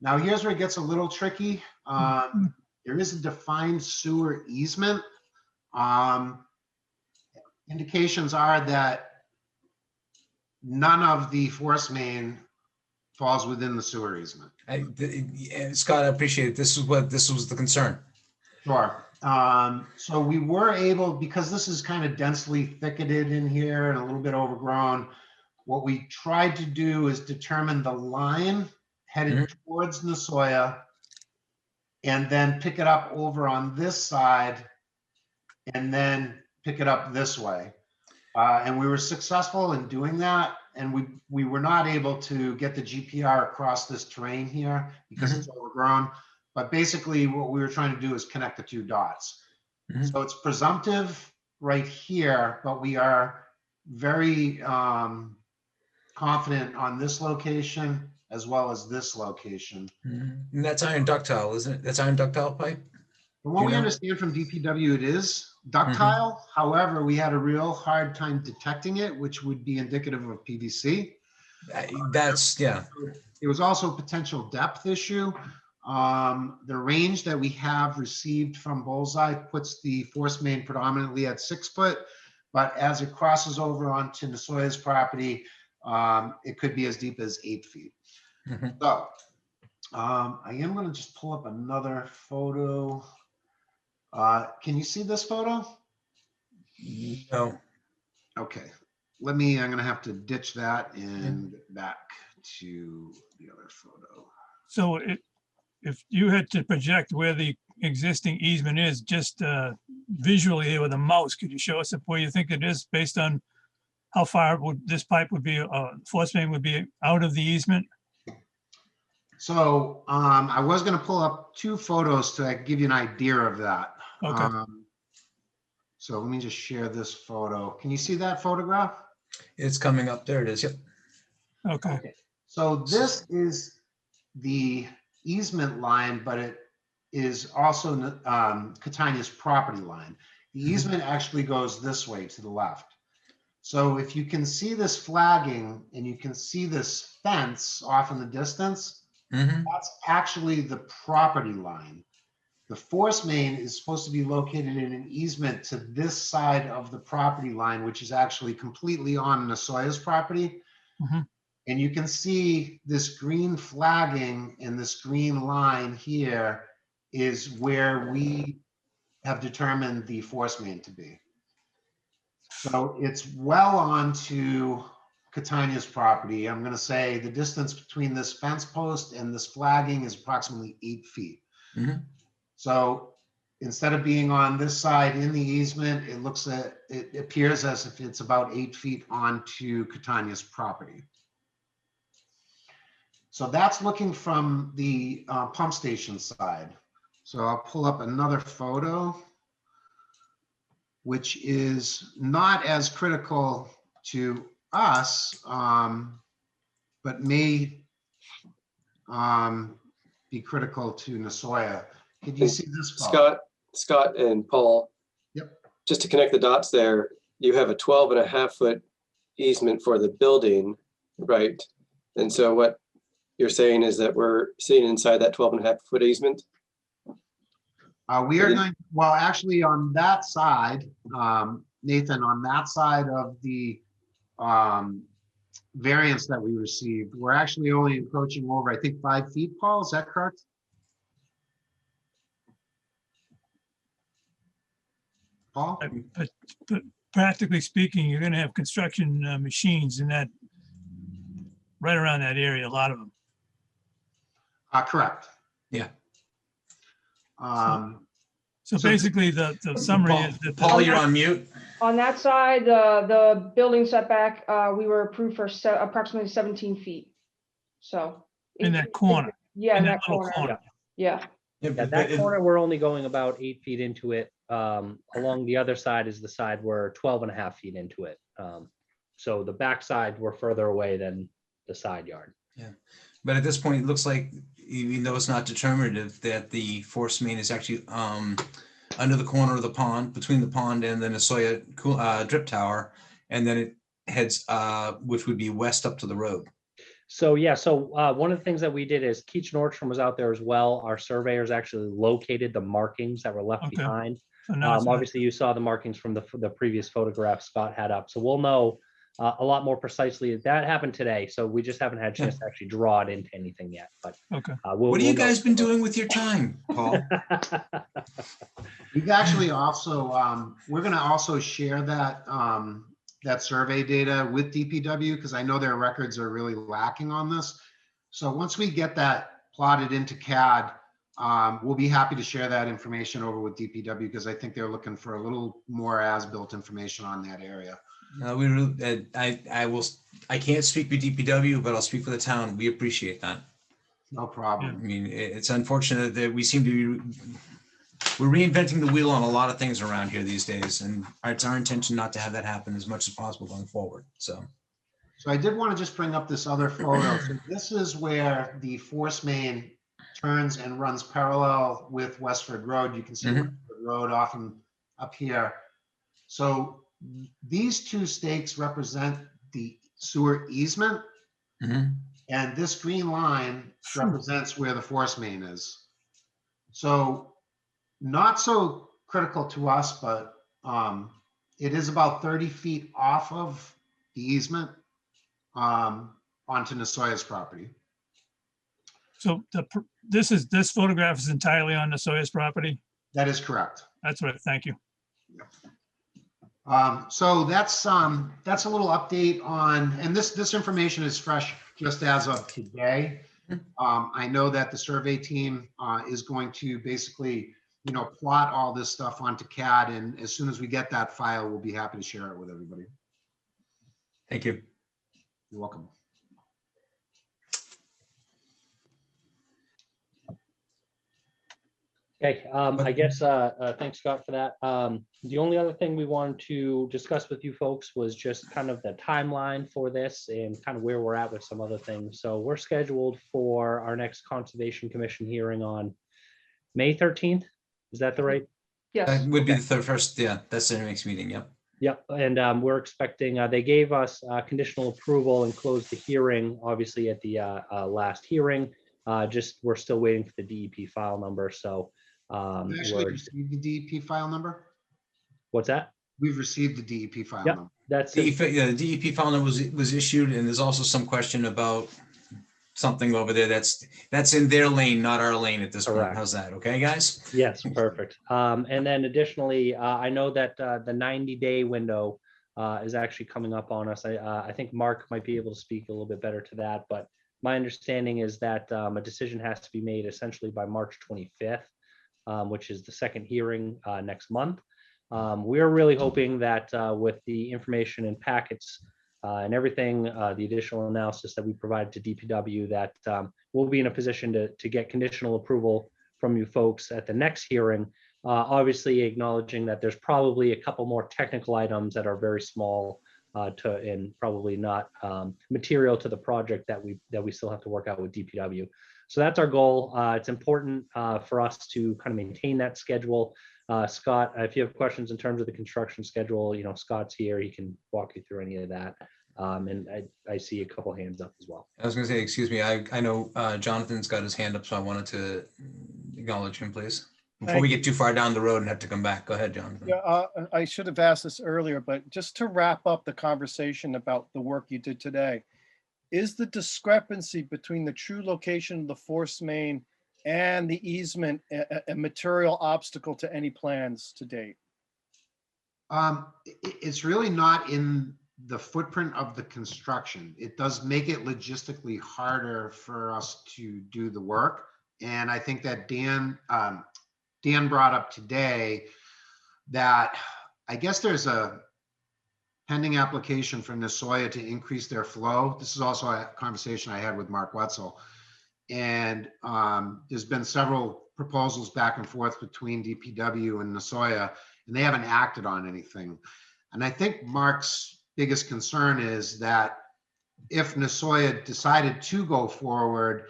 Speaker 9: Now, here's where it gets a little tricky. There is a defined sewer easement. Indications are that none of the force main falls within the sewer easement.
Speaker 1: Scott, I appreciate it. This was the concern.
Speaker 9: Sure. So we were able, because this is kind of densely thicketed in here and a little bit overgrown, what we tried to do is determine the line headed towards Nasoya and then pick it up over on this side and then pick it up this way. And we were successful in doing that. And we were not able to get the GPR across this terrain here because it's overgrown. But basically what we were trying to do is connect the two dots. So it's presumptive right here, but we are very confident on this location as well as this location.
Speaker 1: And that's iron ductile, isn't it? That's iron ductile pipe?
Speaker 9: From what we understand from DPW, it is ductile. However, we had a real hard time detecting it, which would be indicative of PVC.
Speaker 1: That's, yeah.
Speaker 9: It was also a potential depth issue. The range that we have received from Bullseye puts the force main predominantly at 6 foot, but as it crosses over onto Nasoya's property, it could be as deep as 8 feet. So I am going to just pull up another photo. Can you see this photo?
Speaker 1: No.
Speaker 9: Okay. I'm going to have to ditch that and get back to the other photo.
Speaker 6: So if you had to project where the existing easement is, just visually here with a mouse, could you show us where you think it is based on how far this pipe would be, force main would be out of the easement?
Speaker 9: So I was going to pull up 2 photos to give you an idea of that.
Speaker 6: Okay.
Speaker 9: So let me just share this photo. Can you see that photograph?
Speaker 1: It's coming up. There it is. Yep.
Speaker 6: Okay.
Speaker 9: So this is the easement line, but it is also Catania's property line. The easement actually goes this way to the left. So if you can see this flagging and you can see this fence off in the distance, that's actually the property line. The force main is supposed to be located in an easement to this side of the property line, which is actually completely on Nasoya's property. And you can see this green flagging and this green line here is where we have determined the force main to be. So it's well onto Catania's property. I'm going to say the distance between this fence post and this flagging is approximately 8 feet. So instead of being on this side in the easement, it appears as if it's about 8 feet onto Catania's property. So that's looking from the pump station side. So I'll pull up another photo, which is not as critical to us, but may be critical to Nasoya. Could you see this photo?
Speaker 10: Scott and Paul.
Speaker 9: Yep.
Speaker 10: Just to connect the dots there, you have a 12.5 foot easement for the building, right? And so what you're saying is that we're sitting inside that 12.5 foot easement?
Speaker 9: We are going, well, actually on that side, Nathan, on that side of the variance that we received, we're actually only encroaching over, I think, 5 feet, Paul, is that correct? Paul?
Speaker 6: But practically speaking, you're going to have construction machines in that, right around that area, a lot of them.
Speaker 9: Correct.
Speaker 1: Yeah.
Speaker 6: So basically the summary is that.
Speaker 1: Paul, you're on mute.
Speaker 8: On that side, the building setback, we were approved for approximately 17 feet. So.
Speaker 6: In that corner.
Speaker 8: Yeah, in that
Speaker 6: little
Speaker 8: corner. Yeah.
Speaker 7: Yeah, that corner, we're only going about 8 feet into it. Along the other side is the side we're 12.5 feet into it. So the back side, we're further away than the side yard.
Speaker 1: Yeah. But at this point, it looks like, even though it's not determinative, that the force main is actually under the corner of the pond, between the pond and the Nasoya drip tower, and then it heads, which would be west up to the road.
Speaker 7: So yeah, so one of the things that we did is Keach Nordstrom was out there as well. Our surveyors actually located the markings that were left
Speaker 6: Okay.
Speaker 7: behind.
Speaker 6: So now it's not-
Speaker 7: Obviously, you saw the markings from the previous photograph Scott had up. So we'll know a lot more precisely. That happened today. So we just haven't had a chance to actually draw it into anything yet. But
Speaker 6: Okay.
Speaker 1: What have you guys been doing with your time, Paul?
Speaker 9: We've actually also, we're gonna also share that, that survey data with DPW, because I know their records are really lacking on this. So once we get that plotted into CAD, we'll be happy to share that information over with DPW, because I think they're looking for a little more as-built information on that area.
Speaker 1: We really, I can't speak for DPW, but I'll speak for the town. We appreciate that.
Speaker 9: No
Speaker 1: I
Speaker 9: problem.
Speaker 1: mean, it's unfortunate that we seem to be, we're reinventing the wheel on a lot of things around here these days, and it's our intention not to have that happen as much as possible going forward, so.
Speaker 9: So I did want to just bring up this other photo. So this is where the force main turns and runs parallel with Westford Road. You can see Westford Road often up here. So these two stakes represent the sewer easement, and this green line represents where the force main is. So not so critical to us, but it is about 30 feet off of the easement onto Nasoya's property.
Speaker 6: So this photograph is entirely on Nasoya's property?
Speaker 9: That is correct.
Speaker 6: That's right. Thank you.
Speaker 9: So that's a little update on, and this information is fresh just as of today. I know that the survey team is going to basically, plot all this stuff onto CAD, and as soon as we get that file, we'll be happy to share it with everybody.
Speaker 1: Thank you.
Speaker 9: You're welcome.
Speaker 7: Okay, I guess, thanks, Scott, for that. The only other thing we wanted to discuss with you folks was just kind of the timeline for this and kind of where we're at with some other things. So we're scheduled for our next Conservation Commission hearing on May 13th. Is that the right?
Speaker 8: Yes.
Speaker 1: That would be the first, yeah, that's the next meeting, yep.
Speaker 7: Yep, and we're expecting, they gave us conditional approval and closed the hearing, obviously at the last hearing. We're still waiting for the DEP file number, so.
Speaker 9: We actually received the DEP file number.
Speaker 7: What's that?
Speaker 9: We've received the DEP file
Speaker 7: Yep,
Speaker 9: number.
Speaker 7: that's it.
Speaker 1: Yeah, the DEP file number was issued, and there's also some question about something over there that's in their lane, not our lane at this point.
Speaker 7: Correct.
Speaker 1: How's that? Okay, guys?
Speaker 7: Yes, perfect. And then additionally, I know that the 90-day window is actually coming up on us. I think Mark might be able to speak a little bit better to that, but my understanding is that a decision has to be made essentially by March 25th, which is the second hearing next month. We're really hoping that with the information and packets and everything, the additional analysis that we provided to DPW, that we'll be in a position to get conditional approval from you folks at the next hearing, obviously acknowledging that there's probably a couple more technical items that are very small and probably not material to the project that we still have to work out with DPW. So that's our goal. It's important for us to kind of maintain that schedule. Scott, if you have questions in terms of the construction schedule, Scott's here. He can walk you through any of that. And I see a couple hands up as well.
Speaker 1: I was going to say, excuse me, I know Jonathan's got his hand up, so I wanted to acknowledge him, please. Before we get too far down the road and have to come back. Go ahead, Jonathan.
Speaker 5: Yeah, I should have asked this earlier, but just to wrap up the conversation about the work you did today, is the discrepancy between the true location of the force main and the easement a material obstacle to any plans to date?
Speaker 9: It's really not in the footprint of the construction. It does make it logistically harder for us to do the work. And I think that Dan brought up today that I guess there's a pending application from Nasoya to increase their flow. This is also a conversation I had with Mark Wetzel. And there's been several proposals back and forth between DPW and Nasoya, and they haven't acted on anything. And I think Mark's biggest concern is that if Nasoya decided to go forward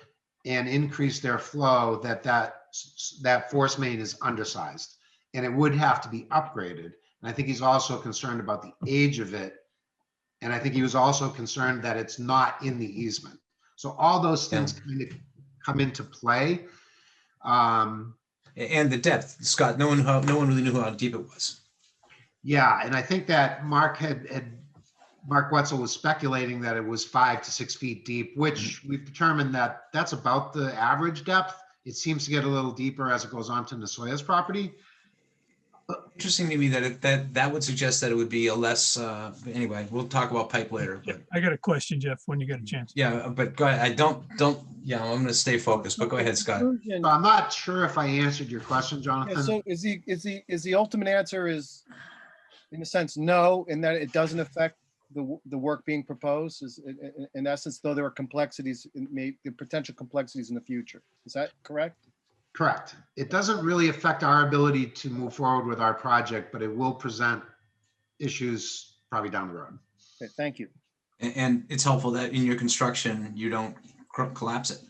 Speaker 9: and increase their flow, that force main is undersized and it would have to be upgraded. And I think he's also concerned about the age of it. And I think he was also concerned that it's not in the easement. So all those things kind of come into play.
Speaker 1: And the depth, Scott, no one really knew how deep it was.
Speaker 9: Yeah, and I think that Mark Wetzel was speculating that it was 5 to 6 feet deep, which we've determined that that's about the average depth. It seems to get a little deeper as it goes on to Nasoya's property.
Speaker 1: Interesting to me that would suggest that it would be a less, anyway, we'll talk about pipe later, but
Speaker 6: I got a question, Jeff, when you get a chance.
Speaker 1: yeah, but go ahead. I'm going to stay focused, but go ahead, Scott.
Speaker 5: Conclusion-
Speaker 9: So I'm not sure if I answered your question,
Speaker 5: Yeah,
Speaker 9: Jonathan.
Speaker 5: so is the ultimate answer is, in a sense, no, in that it doesn't affect the work being proposed, is in essence, though there are complexities, the potential complexities in the future. Is that correct?
Speaker 9: Correct. It doesn't really affect our ability to move forward with our project, but it will present issues probably down the road.
Speaker 5: Okay, thank you.
Speaker 1: And it's helpful that in your construction, you don't collapse it.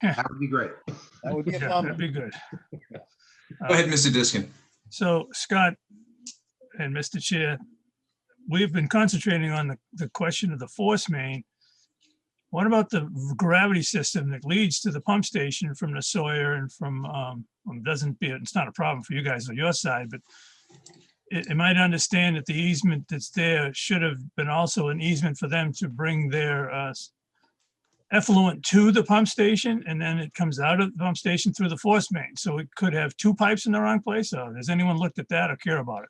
Speaker 9: That would be great.
Speaker 5: That would be a
Speaker 6: Yeah,
Speaker 5: bummer.
Speaker 6: that'd be good.
Speaker 1: Go ahead, Mr. Diskin.
Speaker 6: So Scott and Mr. Chair, we've been concentrating on the question of the force main. What about the gravity system that leads to the pump station from the Sawyer and from, it's not a problem for you guys on your side, but am I to understand that the easement that's there should have been also an easement for them to bring their effluent to the pump station, and then it comes out of the pump station through the force main? So it could have two pipes in the wrong place? Or has anyone looked at that or care about it?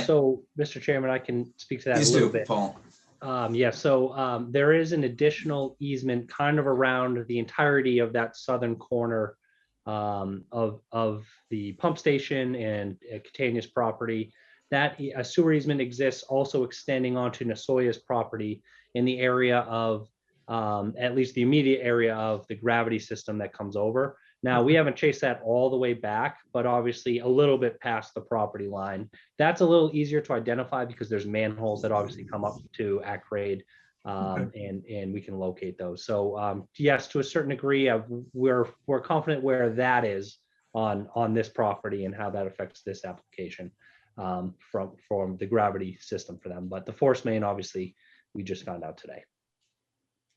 Speaker 7: So, Mr. Chairman, I can speak to that a
Speaker 1: Please
Speaker 7: little
Speaker 1: do,
Speaker 7: bit.
Speaker 1: Paul.
Speaker 7: There is an additional easement kind of around the entirety of that southern corner of the pump station and Catania's property. That a sewer easement exists also extending onto Nasoya's property in the area of at least the immediate area of the gravity system that comes over. Now, we haven't chased that all the way back, but obviously a little bit past the property line. That's a little easier to identify because there's manholes that obviously come up to at grade, and we can locate those. So yes, to a certain degree, we're confident where that is on this property and how that affects this application from the gravity system for them. But the force main, obviously, we just found out today.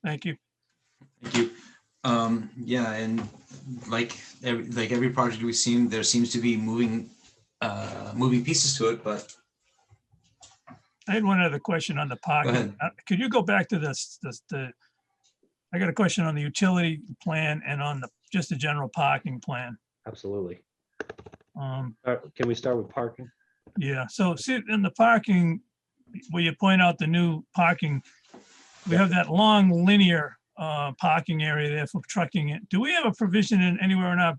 Speaker 6: Thank you.
Speaker 1: Thank you. Yeah, and like every project we've seen, there seems to be moving pieces to it, but
Speaker 6: I had one other question on the parking.
Speaker 1: ahead.
Speaker 6: Could you go back to I got a question on the utility plan and on just the general parking plan.
Speaker 7: Absolutely.
Speaker 6: Um,
Speaker 7: Can we start with parking?
Speaker 6: Yeah, so see in the parking, where you point out the new parking, we have that long linear parking area there for trucking it. Do we have a provision anywhere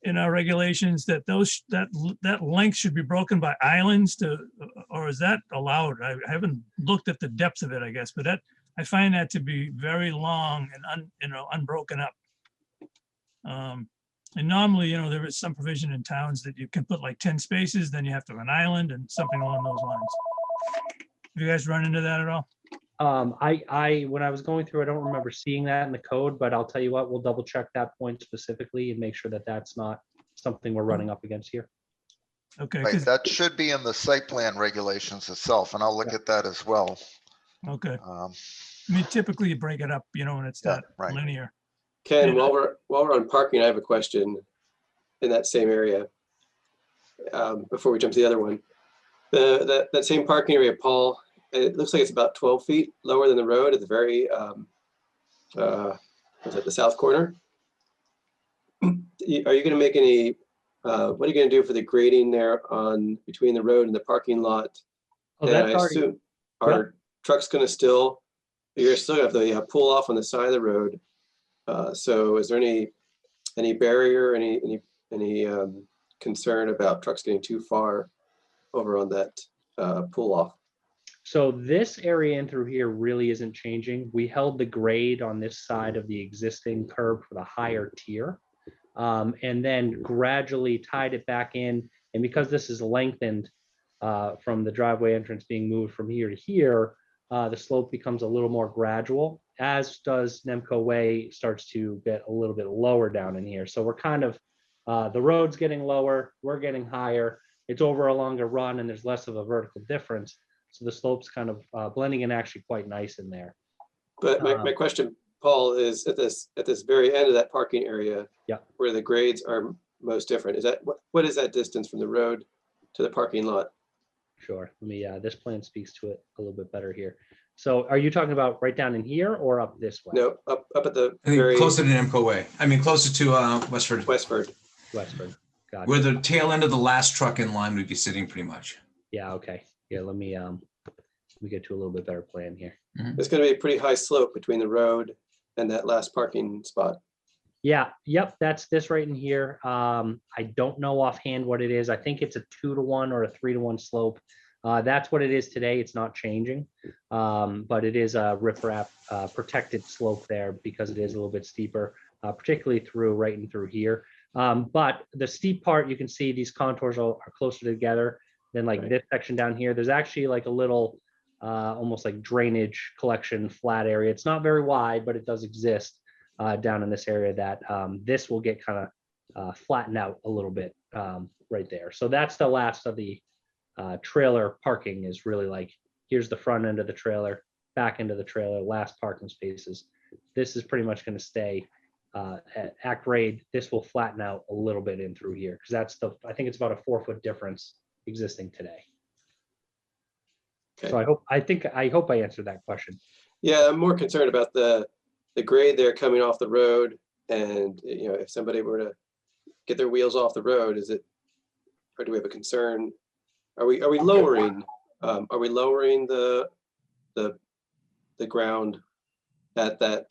Speaker 6: in our regulations that that length should be broken by islands or is that allowed? I haven't looked at the depth of it, I guess, but I find that to be very long and unbroken up. And normally, there is some provision in towns that you can put like 10 spaces, then you have to have an island and something along those lines. Have you guys run into that at all?
Speaker 7: When I was going through, I don't remember seeing that in the code, but I'll tell you what, we'll double check that point specifically and make sure that that's not something we're running up against here.
Speaker 6: Okay.
Speaker 4: Right, that should be in the site plan regulations itself, and I'll look at that as well.
Speaker 6: Okay. I mean, typically you break it up, when it's
Speaker 4: Yeah,
Speaker 6: that
Speaker 4: right.
Speaker 6: linear.
Speaker 10: Ken,
Speaker 6: Yeah.
Speaker 10: while we're on parking, I have a question in that same area. Before we jump to the other one, that same parking area, Paul, it looks like it's about 12 feet lower than the road at the very, is that the south corner? Are you going to make any, what are you going to do for the grading there between the road and the parking lot?
Speaker 7: Oh,
Speaker 10: And
Speaker 7: that's
Speaker 10: I
Speaker 7: already,
Speaker 10: assume, are trucks going to you're still going to have to pull off on the side of the road. So is there any barrier, any concern about trucks getting too far over on that pull off?
Speaker 7: so this area in through here really isn't changing. We held the grade on this side of the existing curb for the higher tier, and then gradually tied it back in. And because this is lengthened from the driveway entrance being moved from here to here, the slope becomes a little more gradual, as does Nemco Way starts to get a little bit lower down in here. So we're kind of, the road's getting lower, we're getting higher. It's over a longer run and there's less of a vertical difference. So the slope's kind of blending in actually quite nice in there.
Speaker 10: But my question, Paul, is at this very end of that parking area,
Speaker 7: Yeah.
Speaker 10: where the grades are most different, is that what is that distance from the road to the parking lot?
Speaker 7: Sure. Let me, this plan speaks to it a little bit better here. So are you talking about right down in here or up this way?
Speaker 10: No, up at the
Speaker 1: I think
Speaker 10: very
Speaker 1: closer to Nemco Way. I mean, closer to Westford,
Speaker 10: Westford.
Speaker 7: Westford. Gotcha.
Speaker 1: where the tail end of the last truck in line would be sitting pretty much.
Speaker 7: Yeah, okay. Yeah, let me get to a little bit better plan here.
Speaker 10: There's going to be a pretty high slope between the road and that last parking spot.
Speaker 7: Yeah, yep, that's this right in here. I don't know offhand what it is. I think it's a 2-to-1 or a 3-to-1 slope. That's what it is today. It's not changing, but it is a riprap protected slope there because it is a little bit steeper, particularly right and through here. But the steep part, you can see these contours are closer together than like
Speaker 10: Right.
Speaker 7: this section down here. There's actually like a little, almost like drainage collection flat area. It's not very wide, but it does exist down in this area that this will get kind of flattened out a little bit right there. So that's the last of the trailer parking is really like, here's the front end of the trailer, back end of the trailer, last parking spaces. This is pretty much going to stay at grade. This will flatten out a little bit in through here because I think it's about a 4-foot difference existing today.
Speaker 10: Okay.
Speaker 7: So I hope I answered that question.
Speaker 10: Yeah, I'm more concerned about the grade there coming off the road, and if somebody were to get their wheels off the road, or do we have a concern? Are we lowering? Are we lowering the ground at the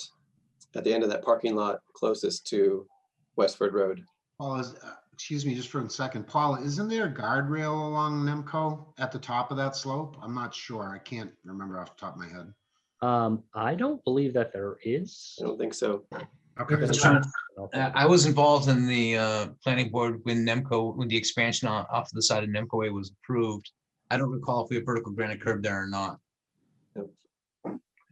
Speaker 10: end of that parking lot closest to Westford Road?
Speaker 9: Paul, excuse me just for a second. Paul, isn't there a guardrail along Nemco at the top of that slope? I'm not sure. I can't remember off the top of my head.
Speaker 7: I don't believe that there is.
Speaker 10: I don't think so.
Speaker 9: Okay.
Speaker 1: I was involved in the planning board when the expansion off the side of Nemco Way was approved. I don't recall if we have vertical granite curb there or not.
Speaker 10: Nope.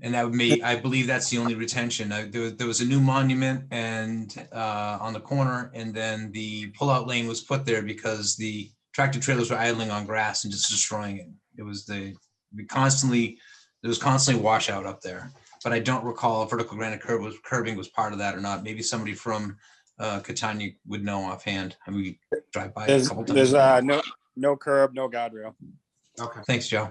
Speaker 1: And that would be, I believe that's the only retention. There was a new monument and on the corner, and then the pullout lane was put there because the tractor trailers were idling on grass and just destroying it. There was constantly washout up there. But I don't recall if vertical granite curbing was part of that or not. Maybe somebody from Catania would know offhand. And we drive by a couple times.
Speaker 11: There's no curb, no guardrail.
Speaker 9: Okay.
Speaker 1: Thanks, Joe.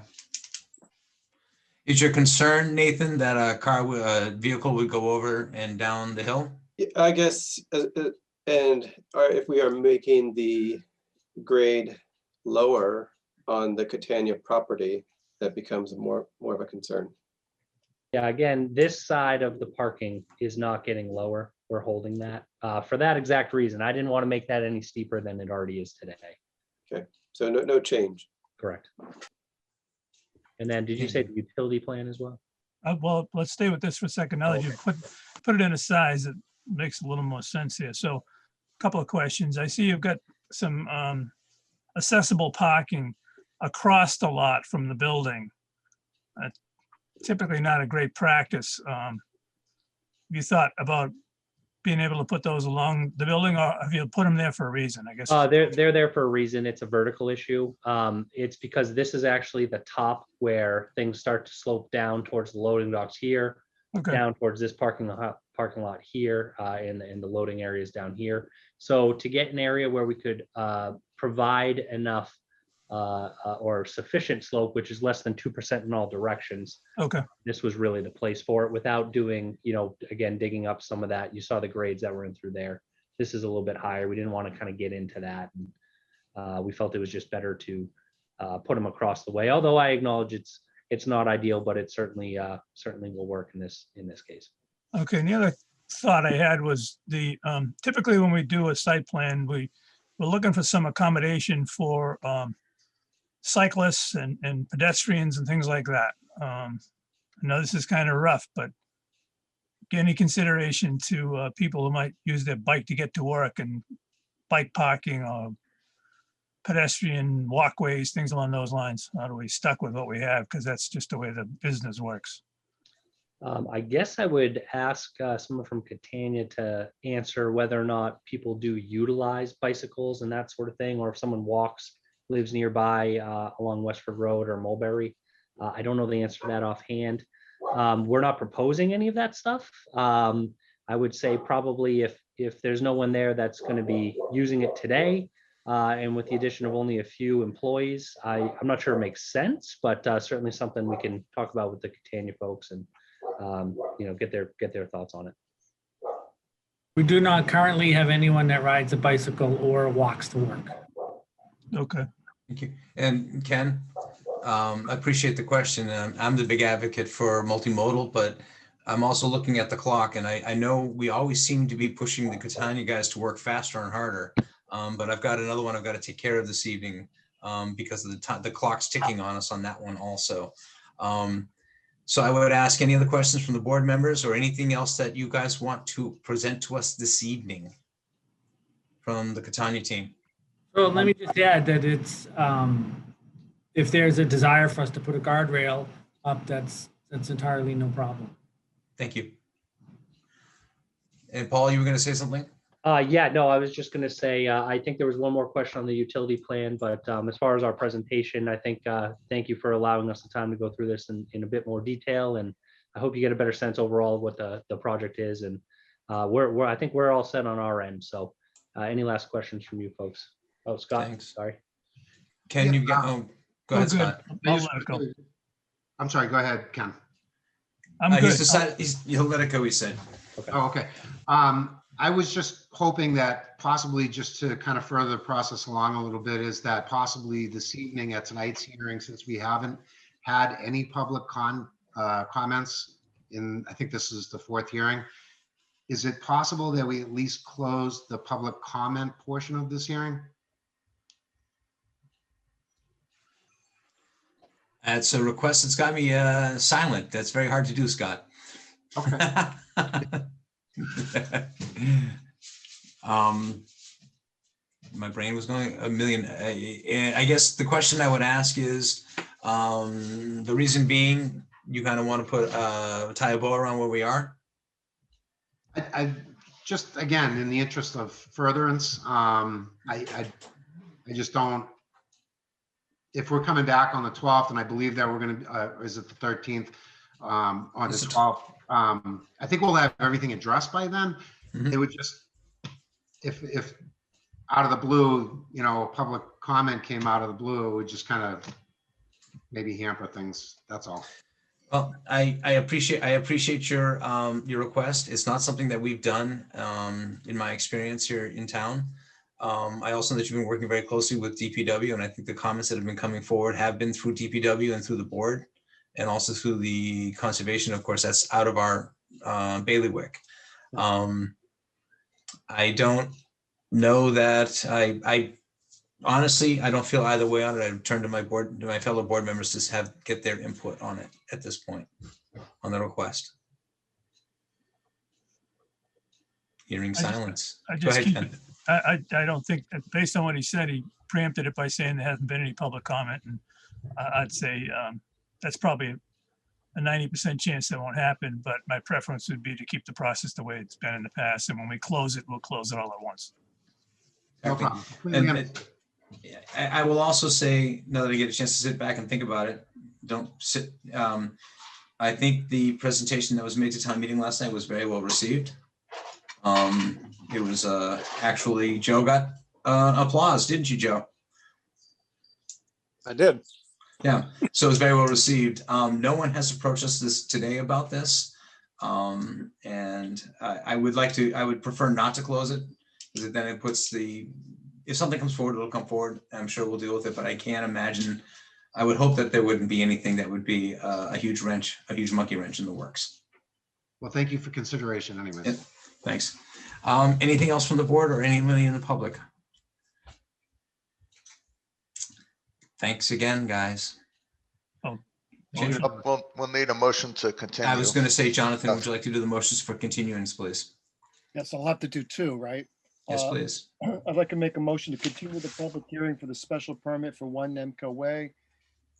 Speaker 1: Is your concern, Nathan, that a vehicle would go over and down the hill?
Speaker 10: I guess, and if we are making the grade lower on the Catania property, that becomes more of a concern.
Speaker 7: Yeah, again, this side of the parking is not getting lower. We're holding that for that exact reason. I didn't want to make that any steeper than it already is today.
Speaker 10: Okay, so no change.
Speaker 7: Correct. And then did you say the utility plan as well?
Speaker 6: Well, let's stay with this for a second. Now that you put it in a size that makes a little more sense here. So a couple of questions. I see you've got some accessible parking across the lot from the building. Typically not a great practice. You thought about being able to put those along the building, or have you put them there for a reason, I guess?
Speaker 7: They're there for a reason. It's a vertical issue. It's because this is actually the top where things start to slope down towards the loading docks here,
Speaker 6: Okay.
Speaker 7: down towards this parking lot here, and the loading areas down here. So to get an area where we could provide enough or sufficient slope, which is less than 2% in all directions.
Speaker 6: Okay.
Speaker 7: This was really the place for it without doing, again, digging up some of that. You saw the grades that were in through there. This is a little bit higher. We didn't want to kind of get into that. And, we felt it was just better to put them across the way. Although I acknowledge it's not ideal, but it certainly will work in this case.
Speaker 6: Okay. And the other thought I had was typically when we do a site plan, we're looking for some accommodation for cyclists and pedestrians and things like that. I know this is kind of rough, but any consideration to people who might use their bike to get to work, and bike parking or pedestrian walkways, things along those lines? How do we stuck with what we have? Because that's just the way the business works.
Speaker 7: I guess I would ask someone from Catania to answer whether or not people do utilize bicycles and that sort of thing, or if someone lives nearby along Westford Road or Mulberry. I don't know the answer to that offhand. We're not proposing any of that stuff. I would say probably if there's no one there that's going to be using it today, and with the addition of only a few employees, I'm not sure it makes sense, but certainly something we can talk about with the Catania folks and get their thoughts on it.
Speaker 12: We do not currently have anyone that rides a bicycle or walks to work.
Speaker 6: Okay.
Speaker 1: Thank you. And Ken, I appreciate the question. I'm the big advocate for multimodal, but I'm also looking at the clock, and I know we always seem to be pushing the Catania guys to work faster and harder. But I've got another one I've got to take care of this evening because of the time, the clock's ticking on us on that one also. So I would ask any other questions from the board members or anything else that you guys want to present to us this evening from the Catania team.
Speaker 12: So let me just add that it's, if there's a desire for us to put a guardrail up, that's entirely no problem.
Speaker 1: Thank you. And Paul, you were going to say something?
Speaker 7: Yeah, no, I was just going to say, I think there was one more question on the utility plan, but as far as our presentation, I think, thank you for allowing us the time to go through this in a bit more detail. And I hope you get a better sense overall of what the project is. And I think we're all set on our end. So any last questions from you folks? Oh, Scott,
Speaker 1: Thanks.
Speaker 7: sorry.
Speaker 1: Ken, you got, go ahead,
Speaker 6: good.
Speaker 1: Scott.
Speaker 6: I'll let it go.
Speaker 9: I'm sorry, go ahead, Ken.
Speaker 6: I'm
Speaker 1: He's
Speaker 6: good.
Speaker 1: decided, he'll let it go, he said.
Speaker 9: Oh, okay. I was just hoping that possibly just to kind of further the process along a little bit is that possibly this evening at tonight's hearing, since we haven't had any public comments in, I think this is the fourth hearing, is it possible that we at least close the public comment portion of this hearing?
Speaker 1: That's a request that's got me silent. That's very hard to do, Scott.
Speaker 9: Okay.
Speaker 1: My brain was going a million. I guess the question I would ask is, the reason being, you kind of want to put tie a bow around where we are.
Speaker 9: I just, again, in the interest of furtherance, I just don't, if we're coming back on the 12th, and I believe that we're going to, is it the 13th, on the 12th, I think we'll have everything addressed by then. It would just, if out of the blue, a public comment came out of the blue, it would just kind of maybe hamper things. That's all.
Speaker 1: Well, I appreciate your request. It's not something that we've done in my experience here in town. I also know that you've been working very closely with DPW, and I think the comments that have been coming forward have been through DPW and through the board, and also through the conservation. Of course, that's out of our bailiwick. I don't know that I honestly, I don't feel either way on it. I've turned to my fellow board members to get their input on it at this point, on the request. Hearing silence. Go ahead, Ken.
Speaker 6: I don't think, based on what he said, he preempted it by saying there hasn't been any public comment. And I'd say that's probably a 90% chance that won't happen, but my preference would be to keep the process the way it's been in the past. And when we close it, we'll close it all at once.
Speaker 9: No problem.
Speaker 1: And I will also say, now that I get a chance to sit back and think about it, don't sit. I think the presentation that was made to town meeting last night was very well received. It was actually, Joe got applause, didn't you, Joe?
Speaker 11: I did.
Speaker 1: Yeah, so it was very well received. No one has approached us today about this. And I would prefer not to close it, because then it puts if something comes forward, it'll come forward. I'm sure we'll deal with it, but I can't imagine, I would hope that there wouldn't be anything that would be a huge monkey wrench in the works.
Speaker 9: Well, thank you for consideration anyways.
Speaker 1: Yeah, thanks. Anything else from the board or anybody in the public? Thanks again, guys.
Speaker 4: We'll need a motion to continue.
Speaker 1: I was going to say, Jonathan, would you like to do the motions for continuance, please?
Speaker 5: Yes, I'll have to do two, right?
Speaker 1: Yes, please.
Speaker 5: I'd like to make a motion to continue the public hearing for the special permit for 1 Nemco Way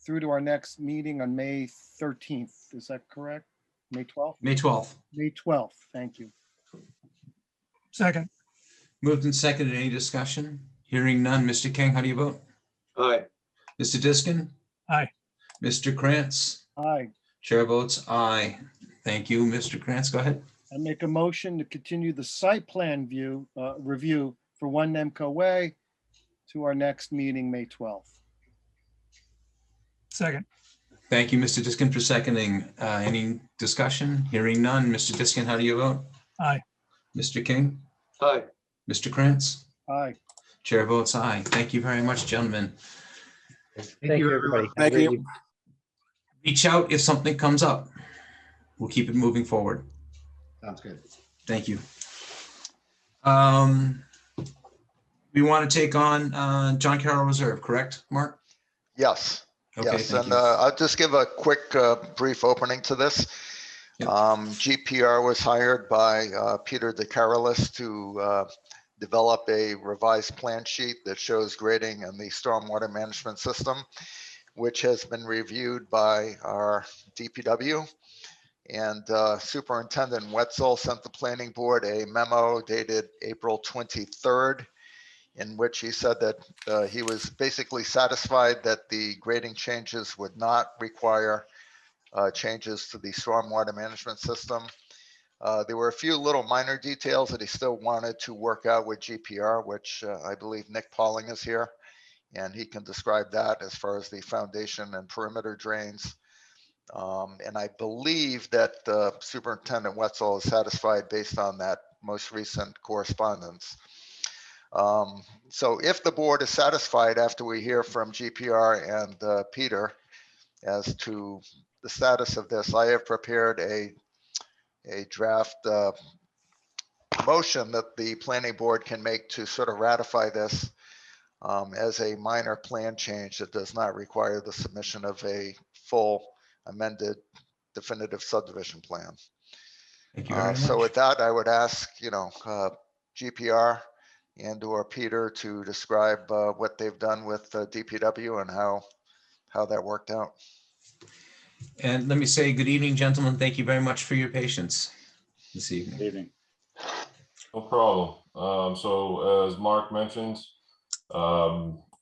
Speaker 5: through to our next meeting on May 13th. Is that correct? May 12th?
Speaker 1: May 12th.
Speaker 5: May 12th. Thank you.
Speaker 6: Second.
Speaker 1: Moved and seconded. Any discussion? Hearing none. Mr. King, how do you vote?
Speaker 10: Aye.
Speaker 1: Mr. Diskin?
Speaker 6: Aye.
Speaker 1: Mr. Krantz?
Speaker 5: Aye.
Speaker 1: Chair votes aye. Thank you, Mr. Krantz. Go ahead.
Speaker 5: I make a motion to continue the site plan review for 1 Nemco Way to our next meeting, May 12th.
Speaker 6: Second.
Speaker 1: Thank you, Mr. Diskin, for seconding. Any discussion? Hearing none. Mr. Diskin, how do you vote?
Speaker 6: Aye.
Speaker 1: Mr. King?
Speaker 10: Aye.
Speaker 1: Mr. Krantz?
Speaker 5: Aye.
Speaker 1: Chair votes aye. Thank you very much, gentlemen.
Speaker 7: Thank you, everybody. Have a
Speaker 11: Thank
Speaker 7: great
Speaker 11: you.
Speaker 7: evening.
Speaker 1: Reach out if something comes up. We'll keep it moving forward.
Speaker 9: Sounds good.
Speaker 1: Thank you. We want to take on John Carroll Reserve, correct, Mark?
Speaker 4: Yes.
Speaker 1: Okay,
Speaker 4: Yes,
Speaker 1: thank
Speaker 4: and
Speaker 1: you.
Speaker 4: I'll just give a quick brief opening to this.
Speaker 1: Yep.
Speaker 4: GPR was hired by Peter DeCarolis to develop a revised plan sheet that shows grading and the stormwater management system, which has been reviewed by our DPW. And Superintendent Wetzel sent the planning board a memo dated April 23rd, in which he said that he was basically satisfied that the grading changes would not require changes to the stormwater management system. There were a few little minor details that he still wanted to work out with GPR, which I believe Nick Pauling is here, and he can describe that as far as the foundation and perimeter drains. And I believe that Superintendent Wetzel is satisfied based on that most recent correspondence. So if the board is satisfied after we hear from GPR and Peter as to the status of this, I have prepared a draft motion that the planning board can make to sort of ratify this as a minor plan change that does not require the submission of a full amended definitive subdivision plan.
Speaker 1: Thank you very
Speaker 4: So
Speaker 1: much.
Speaker 4: with that, I would ask, GPR and or Peter to describe what they've done with DPW and how that worked out.
Speaker 1: And let me say good evening, gentlemen. Thank you very much for your patience this evening.
Speaker 11: Good evening.
Speaker 13: No problem. So as Mark mentioned,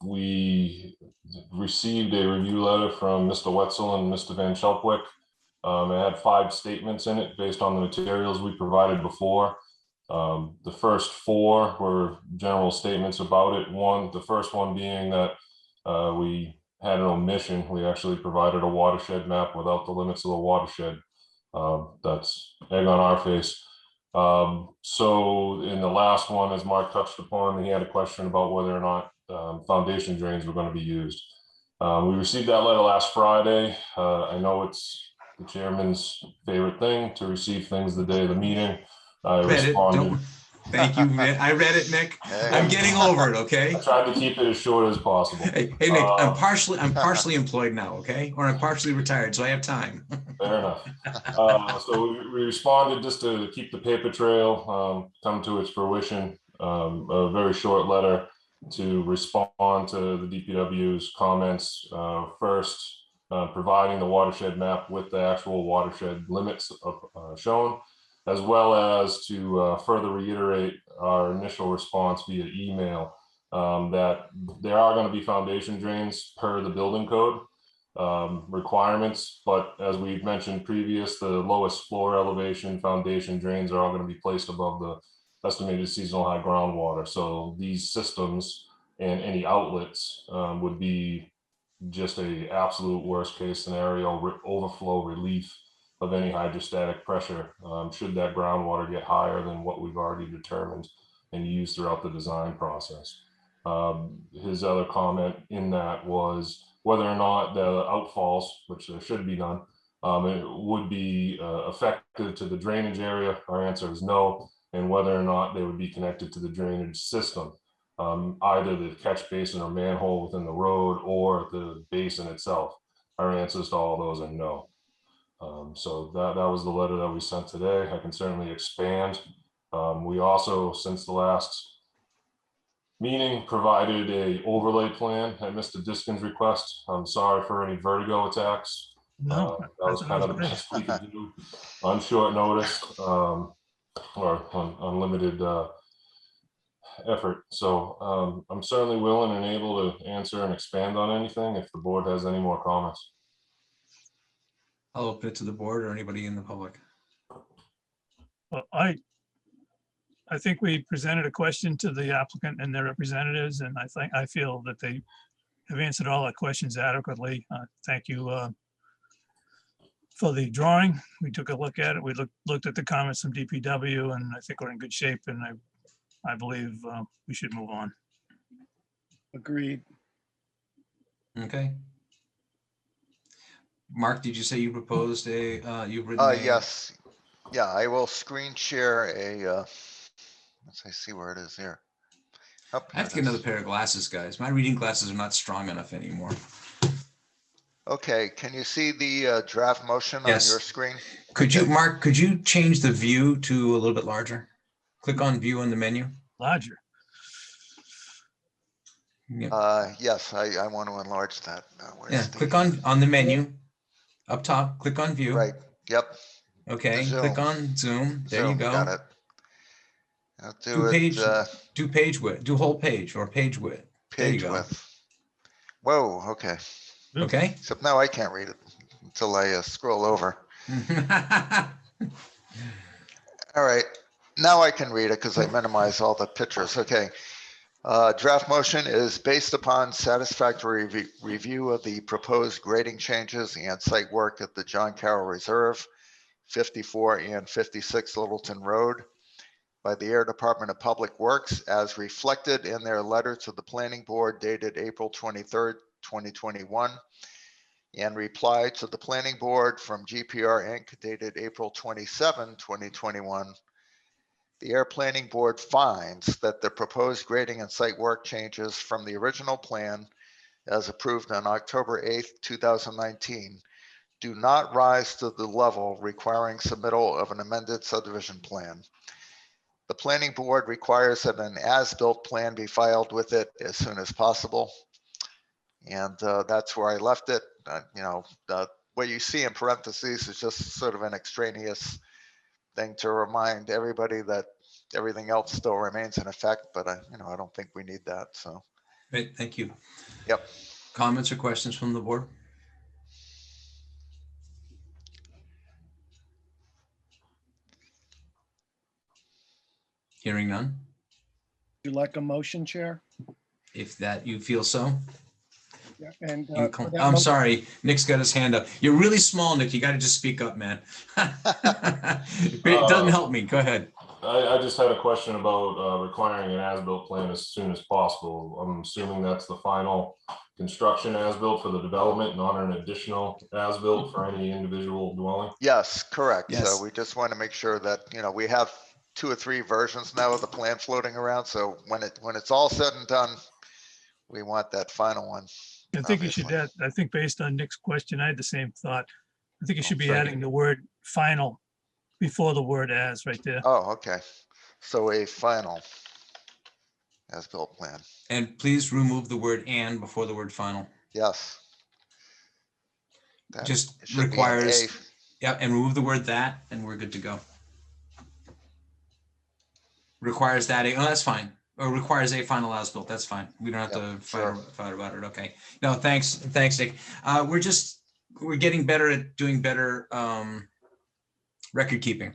Speaker 13: we received a review letter from Mr. Wetzel and Mr. Van Shelpwick. It had 5 statements in it based on the materials we provided before. The first 4 were general statements about it. The first one being that we had an omission. We actually provided a watershed map without the limits of the watershed. That's egg on our face. So in the last one, as Mark touched upon, he had a question about whether or not foundation drains were going to be used. We received that letter last Friday. I know it's the chairman's favorite thing to receive things the day of the meeting. I responded.
Speaker 1: Thank you. I read it, Nick. I'm getting over it. Okay.
Speaker 13: I tried to keep it as short as possible.
Speaker 1: Hey, Nick, I'm partially employed now. Okay. Or I'm partially retired, so I have time.
Speaker 13: Fair enough. So we responded just to keep the paper trail come to its fruition. A very short letter to respond to the DPW's comments. First, providing the watershed map with the actual watershed limits shown, as well as to further reiterate our initial response via email that there are going to be foundation drains per the building code requirements, but as we've mentioned previous, the lowest floor elevation foundation drains are all going to be placed above the estimated seasonal high groundwater. So these systems and any outlets would be just a absolute worst case scenario overflow relief of any hydrostatic pressure should that groundwater get higher than what we've already determined and used throughout the design process. His other comment in that was whether or not the outfalls, which there should be none, it would be effective to the drainage area. Our answer is no. And whether or not they would be connected to the drainage system, either the catch basin or manhole within the road or the basin itself. Our answers to all those are no. So that was the letter that we sent today. I can certainly expand. We also, since the last meeting, provided a overlay plan at Mr. Diskin's request. I'm sorry for any vertigo attacks.
Speaker 6: No,
Speaker 13: That was kind of the best we could do on short notice or on unlimited effort. So I'm certainly willing and able to answer and expand on anything if the board has any more comments.
Speaker 1: I'll open it to the board or anybody in the public.
Speaker 6: Well, I think we presented a question to the applicant and their representatives, and I feel that they have answered all our questions adequately. Thank you for the drawing. We took a look at it. We looked at the comments from DPW, and I think we're in good shape, and I believe we should move on.
Speaker 5: Agreed.
Speaker 1: Okay. Mark, did you say you proposed you've written a?
Speaker 4: Yes. Yeah, I will screen share a, let's see where it is here. Oh,
Speaker 1: I have to get another pair of glasses, guys. My reading glasses are not strong enough anymore.
Speaker 4: Okay, can you see the draft motion on
Speaker 1: Yes.
Speaker 4: your screen?
Speaker 1: Could you, Mark, could you change the view to a little bit larger? Click on view on the menu.
Speaker 6: Larger.
Speaker 1: Yeah,
Speaker 4: Yes, I want to enlarge that. Where's the-
Speaker 1: click on the menu. Up top, click on view.
Speaker 4: Right, yep.
Speaker 1: Okay,
Speaker 4: The
Speaker 1: click
Speaker 4: zoom.
Speaker 1: on zoom. There you
Speaker 4: Zoom, got
Speaker 1: go.
Speaker 4: it. I'll
Speaker 1: Do
Speaker 4: do
Speaker 1: page,
Speaker 4: it,
Speaker 1: do page width, do whole page or page width. There you
Speaker 4: page
Speaker 1: go.
Speaker 4: width. Whoa, okay.
Speaker 1: Okay.
Speaker 4: Except now I can't read it until I scroll over. All right, now I can read it because I minimize all the pictures. Okay. Draft motion is based upon satisfactory review of the proposed grading changes and site work at the John Carroll Reserve, 54 and 56 Littleton Road by the Air Department of Public Works as reflected in their letter to the Planning Board dated April 23rd, 2021, and reply to the Planning Board from GPR Inc. dated April 27, 2021. The Air Planning Board finds that the proposed grading and site work changes from the original plan as approved on October 8th, 2019 do not rise to the level requiring submittal of an amended subdivision plan. The Planning Board requires that an as-built plan be filed with it as soon as possible. And that's where I left it. What you see in parentheses is just sort of an extraneous thing to remind everybody that everything else still remains in effect, but I don't think we need that. So,
Speaker 1: Great, thank you.
Speaker 4: yep.
Speaker 1: Comments or questions from the board? Hearing none.
Speaker 5: Would you like a motion, Chair?
Speaker 1: If that you feel so.
Speaker 5: Yeah, and
Speaker 1: I'm sorry, Nick's got his hand up. You're really small, Nick. You got to just speak up, man. It doesn't help me. Go ahead.
Speaker 13: I just had a question about requiring an as-built plan as soon as possible. I'm assuming that's the final construction as-built for the development, not an additional as-built for any individual dwelling.
Speaker 4: Yes, correct.
Speaker 1: Yes.
Speaker 4: So we just want to make sure that, we have 2 or 3 versions now of the plan floating around. So when it's all said and done, we want that final one.
Speaker 6: I think you should
Speaker 4: obviously.
Speaker 6: add, I think based on Nick's question, I had the same thought. I think you should be
Speaker 1: second.
Speaker 6: adding the word final before the word as right there.
Speaker 4: Oh, okay. So a final as-built plan.
Speaker 1: And please remove the word "and" before the word "final."
Speaker 4: Yes. That
Speaker 1: Just
Speaker 4: should be an
Speaker 1: requires,
Speaker 4: A.
Speaker 1: yeah, and remove the word "that," and we're good to go. Requires that, oh, that's fine. Or requires a final as-built, that's fine. We don't have to
Speaker 4: sure.
Speaker 1: fight about it, okay. No, thanks, Nick. We're getting better at doing better record keeping.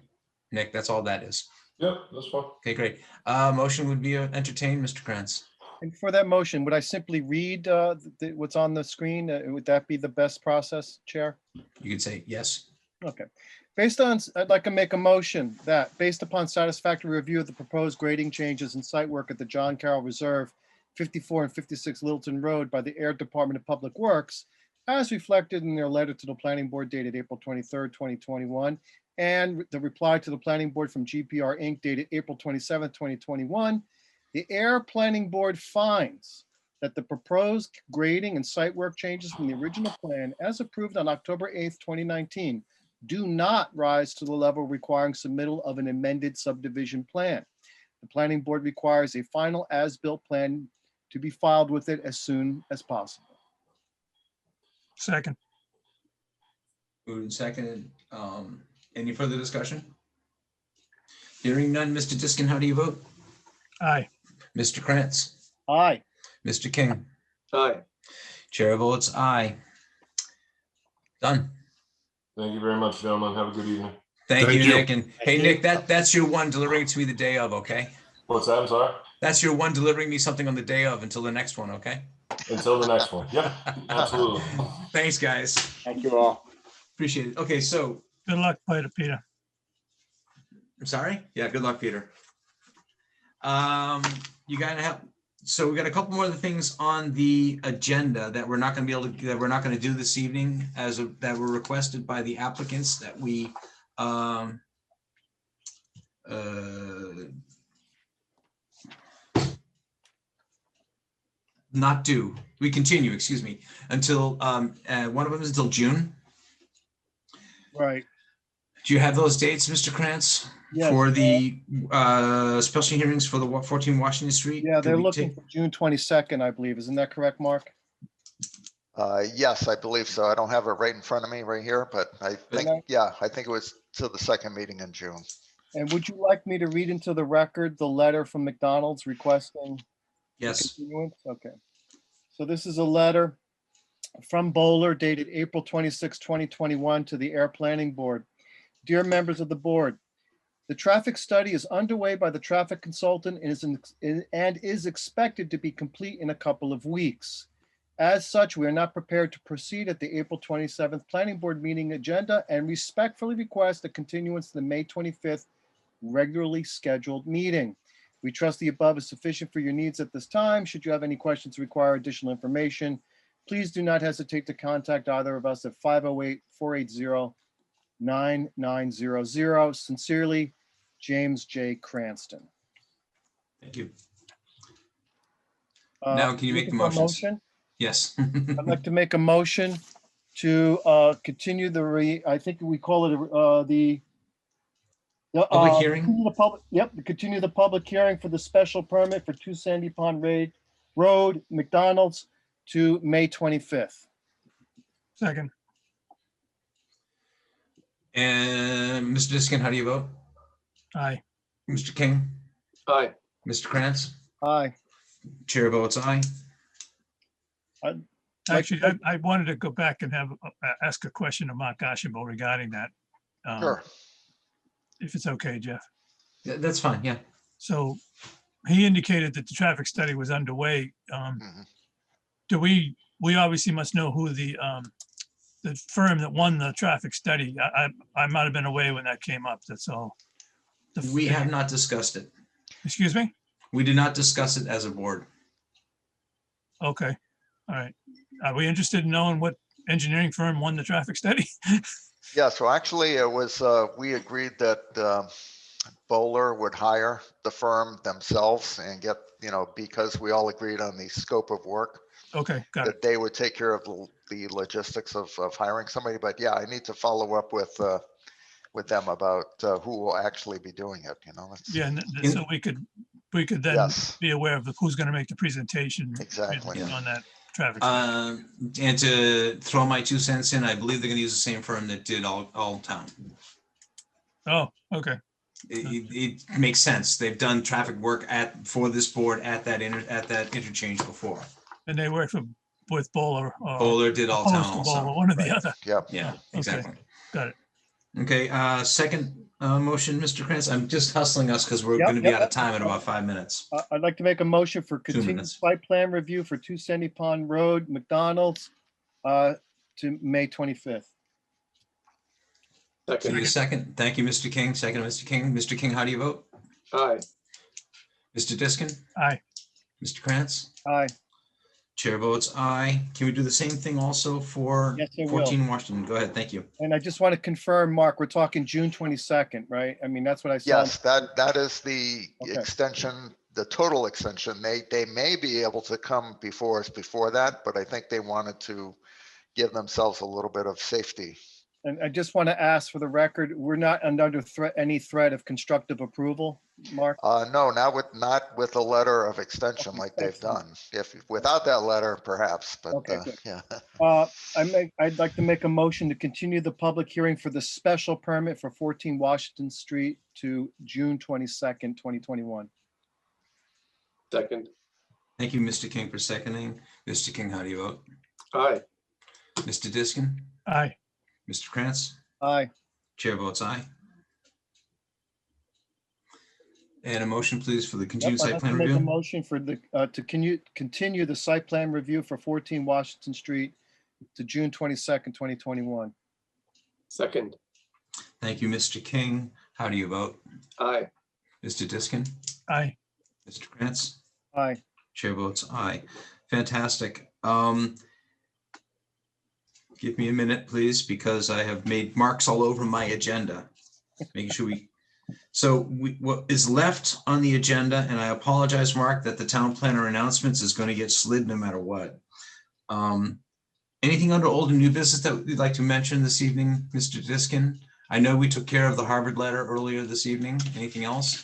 Speaker 1: Nick, that's all that is.
Speaker 13: Yep, that's fine.
Speaker 1: Okay, great. Motion would be entertained, Mr. Krantz.
Speaker 5: And for that motion, would I simply read what's on the screen? Would that be the best process, Chair?
Speaker 1: You could say yes.
Speaker 5: Okay. I'd like to make a motion that based upon satisfactory review of the proposed grading changes and site work at the John Carroll Reserve, 54 and 56 Littleton Road by the Air Department of Public Works, as reflected in their letter to the Planning Board dated April 23rd, 2021, and the reply to the Planning Board from GPR Inc. dated April 27th, 2021, the Air Planning Board finds that the proposed grading and site work changes from the original plan as approved on October 8th, 2019, do not rise to the level requiring submittal of an amended subdivision plan. The Planning Board requires a final as-built plan to be filed with it as soon as possible.
Speaker 6: Second.
Speaker 1: Moved and seconded. Any further discussion? Hearing none, Mr. Diskin, how do you vote?
Speaker 6: Aye.
Speaker 1: Mr. Krantz?
Speaker 5: Aye.
Speaker 1: Mr. King?
Speaker 10: Aye.
Speaker 1: Chair votes aye. Done.
Speaker 13: Thank you very much, gentlemen. Have a good evening.
Speaker 1: Thank you,
Speaker 9: Thank you.
Speaker 1: Nick. And hey, Nick, that's your one delivering it to me the day of, okay?
Speaker 13: What's that? I'm sorry.
Speaker 1: That's your one delivering me something on the day of until the next one, okay?
Speaker 13: Until the next one. Yep, absolutely.
Speaker 1: Thanks, guys.
Speaker 11: Thank you all.
Speaker 1: Appreciate it. Okay, so
Speaker 6: Good luck, Peter.
Speaker 1: I'm sorry. Yeah, good luck, Peter. You gotta have. So we got a couple more of the things on the agenda that we're not going to be able to that we're not going to do this evening that were requested by the applicants that we not do. We continue, excuse me, until one of them is until June.
Speaker 5: Right.
Speaker 1: Do you have those dates, Mr. Krantz?
Speaker 5: Yes.
Speaker 1: For the special hearings for the 14 Washington Street?
Speaker 5: Yeah,
Speaker 1: Could
Speaker 5: they're
Speaker 1: we
Speaker 5: looking for June 22nd, I believe. Isn't that correct, Mark?
Speaker 4: Yes, I believe so. I don't have it right in front of me right here, but I think,
Speaker 5: Okay.
Speaker 4: yeah, I think it was to the second meeting in June.
Speaker 5: And would you like me to read into the record the letter from McDonald's requesting the
Speaker 1: Yes.
Speaker 5: continuance? Okay. So this is a letter from Bowler dated April 26, 2021 to the Air Planning Board. Dear members of the board, the traffic study is underway by the traffic consultant and is expected to be complete in a couple of weeks. As such, we are not prepared to proceed at the April 27th Planning Board meeting agenda and respectfully request a continuance to the May 25th regularly scheduled meeting. We trust the above is sufficient for your needs at this time. Should you have any questions or require additional information, please do not hesitate to contact either of us at 508-480-9900. Sincerely, James J. Cranston.
Speaker 1: Thank you. Now, can you make the motion? Yes.
Speaker 5: I'd like to make a motion to continue I think we call it the
Speaker 1: Public hearing?
Speaker 5: Continue the public hearing for the special permit for 2 Sandy Pond Road, McDonald's, to May 25th.
Speaker 6: Second.
Speaker 1: And Mr. Diskin, how do you vote?
Speaker 6: Aye.
Speaker 1: Mr. King?
Speaker 10: Aye.
Speaker 1: Mr. Krantz?
Speaker 5: Aye.
Speaker 1: Chair votes aye.
Speaker 6: Actually, I wanted to go back and ask a question of Mark Ashenbo regarding that.
Speaker 4: Sure.
Speaker 6: If it's okay, Jeff.
Speaker 1: Yeah, that's fine, yeah.
Speaker 6: So he indicated that the traffic study was underway. Do we obviously must know who the firm that won the traffic study. I might have been away when that came up, that's all.
Speaker 1: We have not discussed it.
Speaker 6: Excuse me?
Speaker 1: We did not discuss it as a board.
Speaker 6: Okay, all right. Are we interested in knowing what engineering firm won the traffic study?
Speaker 4: Yeah, so actually it was, we agreed that Bowler would hire the firm themselves and get, because we all agreed on the scope of work.
Speaker 6: Okay, got it.
Speaker 4: That they would take care of the logistics of hiring somebody. But yeah, I need to follow up with them about who will actually be doing it,
Speaker 6: Yeah, and so we could then
Speaker 4: Yes.
Speaker 6: be aware of who's going to make the presentation.
Speaker 4: Exactly.
Speaker 6: On that traffic study.
Speaker 1: And to throw my 2 cents in, I believe they're going to use the same firm that did All Town.
Speaker 6: Oh, okay.
Speaker 1: It makes sense. They've done traffic work for this board at that interchange before.
Speaker 6: And they work with Bowler.
Speaker 1: Bowler did All Town also.
Speaker 6: Bowler, one or the other.
Speaker 4: Yep.
Speaker 1: Yeah, exactly.
Speaker 6: Got it.
Speaker 1: Okay, second motion, Mr. Krantz. I'm just hustling us because we're
Speaker 5: Yep,
Speaker 1: going to be
Speaker 5: yep.
Speaker 1: out of time in about 5 minutes.
Speaker 5: I'd like to make a motion for continued
Speaker 1: minutes.
Speaker 5: site plan review for 2 Sandy Pond Road, McDonald's, to May 25th.
Speaker 1: So your second. Thank you, Mr. King. Second, Mr. King. Mr. King, how do you vote?
Speaker 10: Aye.
Speaker 1: Mr. Diskin?
Speaker 6: Aye.
Speaker 1: Mr. Krantz?
Speaker 5: Aye.
Speaker 1: Chair votes aye. Can we do the same thing also for
Speaker 5: Yes, I will.
Speaker 1: 14 Washington? Go ahead. Thank you.
Speaker 5: And I just want to confirm, Mark, we're talking June 22nd, right? I mean, that's what I saw.
Speaker 4: Yes, that is the
Speaker 5: Okay.
Speaker 4: extension, the total extension. They may be able to come before us before that, but I think they wanted to give themselves a little bit of safety.
Speaker 5: And I just want to ask for the record, we're not under any threat of constructive approval, Mark?
Speaker 4: No, not with a letter of extension
Speaker 5: Okay,
Speaker 4: like they've
Speaker 5: excellent.
Speaker 4: done. Without that letter, perhaps, but
Speaker 5: Okay, good.
Speaker 4: yeah.
Speaker 5: I'd like to make a motion to continue the public hearing for the special permit for 14 Washington Street to June 22nd, 2021.
Speaker 10: Second.
Speaker 1: Thank you, Mr. King, for seconding. Mr. King, how do you vote?
Speaker 10: Aye.
Speaker 1: Mr. Diskin?
Speaker 6: Aye.
Speaker 1: Mr. Krantz?
Speaker 5: Aye.
Speaker 1: Chair votes aye. And a motion, please, for the
Speaker 5: Yep,
Speaker 1: continued
Speaker 5: I'd
Speaker 1: site
Speaker 5: like to
Speaker 1: plan
Speaker 5: make a
Speaker 1: review.
Speaker 5: motion for the, to continue the site plan review for 14 Washington Street to June 22nd, 2021.
Speaker 10: Second.
Speaker 1: Thank you, Mr. King. How do you vote?
Speaker 10: Aye.
Speaker 1: Mr. Diskin?
Speaker 6: Aye.
Speaker 1: Mr. Krantz?
Speaker 5: Aye.
Speaker 1: Chair votes aye. Fantastic. Give me a minute, please, because I have made marks all over my agenda. Making sure what is left on the agenda, and I apologize, Mark, that the town planner announcements is going to get slid no matter what. Anything under old and new business that you'd like to mention this evening, Mr. Diskin? I know we took care of the Harvard letter earlier this evening. Anything else?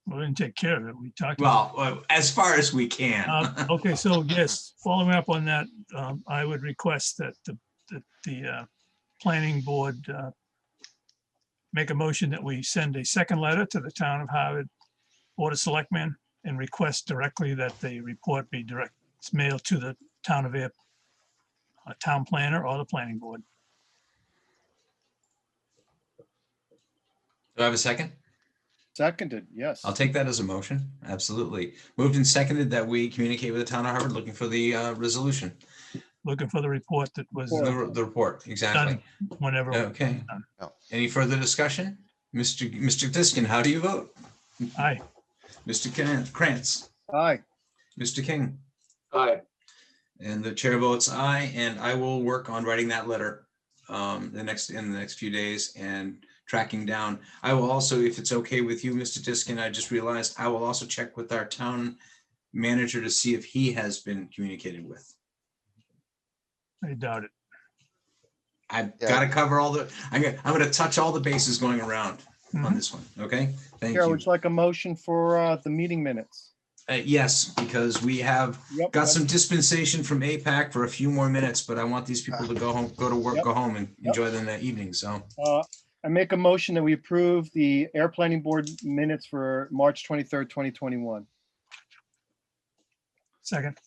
Speaker 6: We didn't take care of it. We talked about
Speaker 1: Well, as far as we can.
Speaker 6: okay, so yes, following up on that, I would request that the planning board make a motion that we send a second letter to the town of Harvard Board of Selectmen and request directly that the report be mailed to the town of Ayer town planner or the planning board.
Speaker 1: Do I have a second?
Speaker 5: Seconded, yes.
Speaker 1: I'll take that as a motion. Absolutely. Moved and seconded that we communicate with the town of Harvard looking for the resolution.
Speaker 6: Looking for the report that was
Speaker 1: The report, exactly.
Speaker 6: done whenever.
Speaker 1: Okay.
Speaker 5: Oh.
Speaker 1: Any further discussion? Mr. Diskin, how do you vote?
Speaker 6: Aye.
Speaker 1: Mr. Krantz?
Speaker 5: Aye.
Speaker 1: Mr. King?
Speaker 10: Aye.
Speaker 1: And the chair votes aye, and I will work on writing that letter in the next few days and tracking down. I will also, if it's okay with you, Mr. Diskin, I just realized I will also check with our town manager to see if he has been communicated with.
Speaker 6: I doubt it.
Speaker 1: I've
Speaker 4: Yeah.
Speaker 1: got to cover I'm going to touch all the bases going around on this one. Okay. Thank
Speaker 5: Chair,
Speaker 1: you.
Speaker 5: would you like a motion for the meeting minutes?
Speaker 1: Yes, because we have
Speaker 5: Yep.
Speaker 1: got some dispensation from APAC for a few more minutes, but I want these people to go home, go to work,
Speaker 5: Yep.
Speaker 1: go home and enjoy them that evening. So
Speaker 5: I make a motion that we approve the Air Planning Board minutes for March 23rd, 2021.
Speaker 6: Second.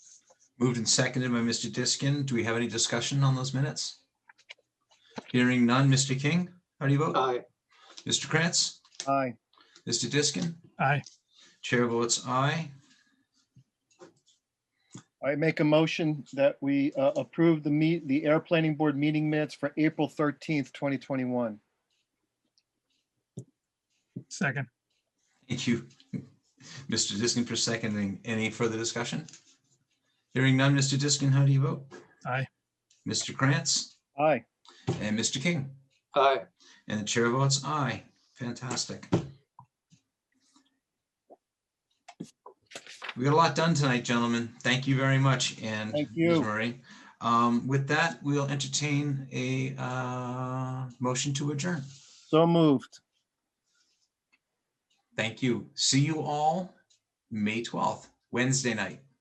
Speaker 1: moved and seconded by Mr. Diskin. Do we have any discussion on those minutes? Hearing none. Mr. King, how do you vote?
Speaker 10: Aye.
Speaker 1: Mr. Krantz?
Speaker 5: Aye.
Speaker 1: Mr. Diskin?
Speaker 6: Aye.
Speaker 1: Chair votes aye.
Speaker 5: I make a motion that we approve the Air Planning Board meeting minutes for April 13th, 2021.
Speaker 6: Second.
Speaker 1: Thank you, Mr. Diskin, for seconding. Any further discussion? Hearing none. Mr. Diskin, how do you vote?
Speaker 6: Aye.
Speaker 1: Mr. Krantz?
Speaker 5: Aye.
Speaker 1: And Mr. King?
Speaker 10: Aye.
Speaker 1: And the chair votes aye. Fantastic. We got a lot done tonight, gentlemen. Thank you very much. And
Speaker 5: Thank
Speaker 1: Ms.
Speaker 5: you.
Speaker 1: Murray. With that, we'll entertain a motion to adjourn.
Speaker 5: So moved.
Speaker 1: Thank you. See you all May 12th, Wednesday night.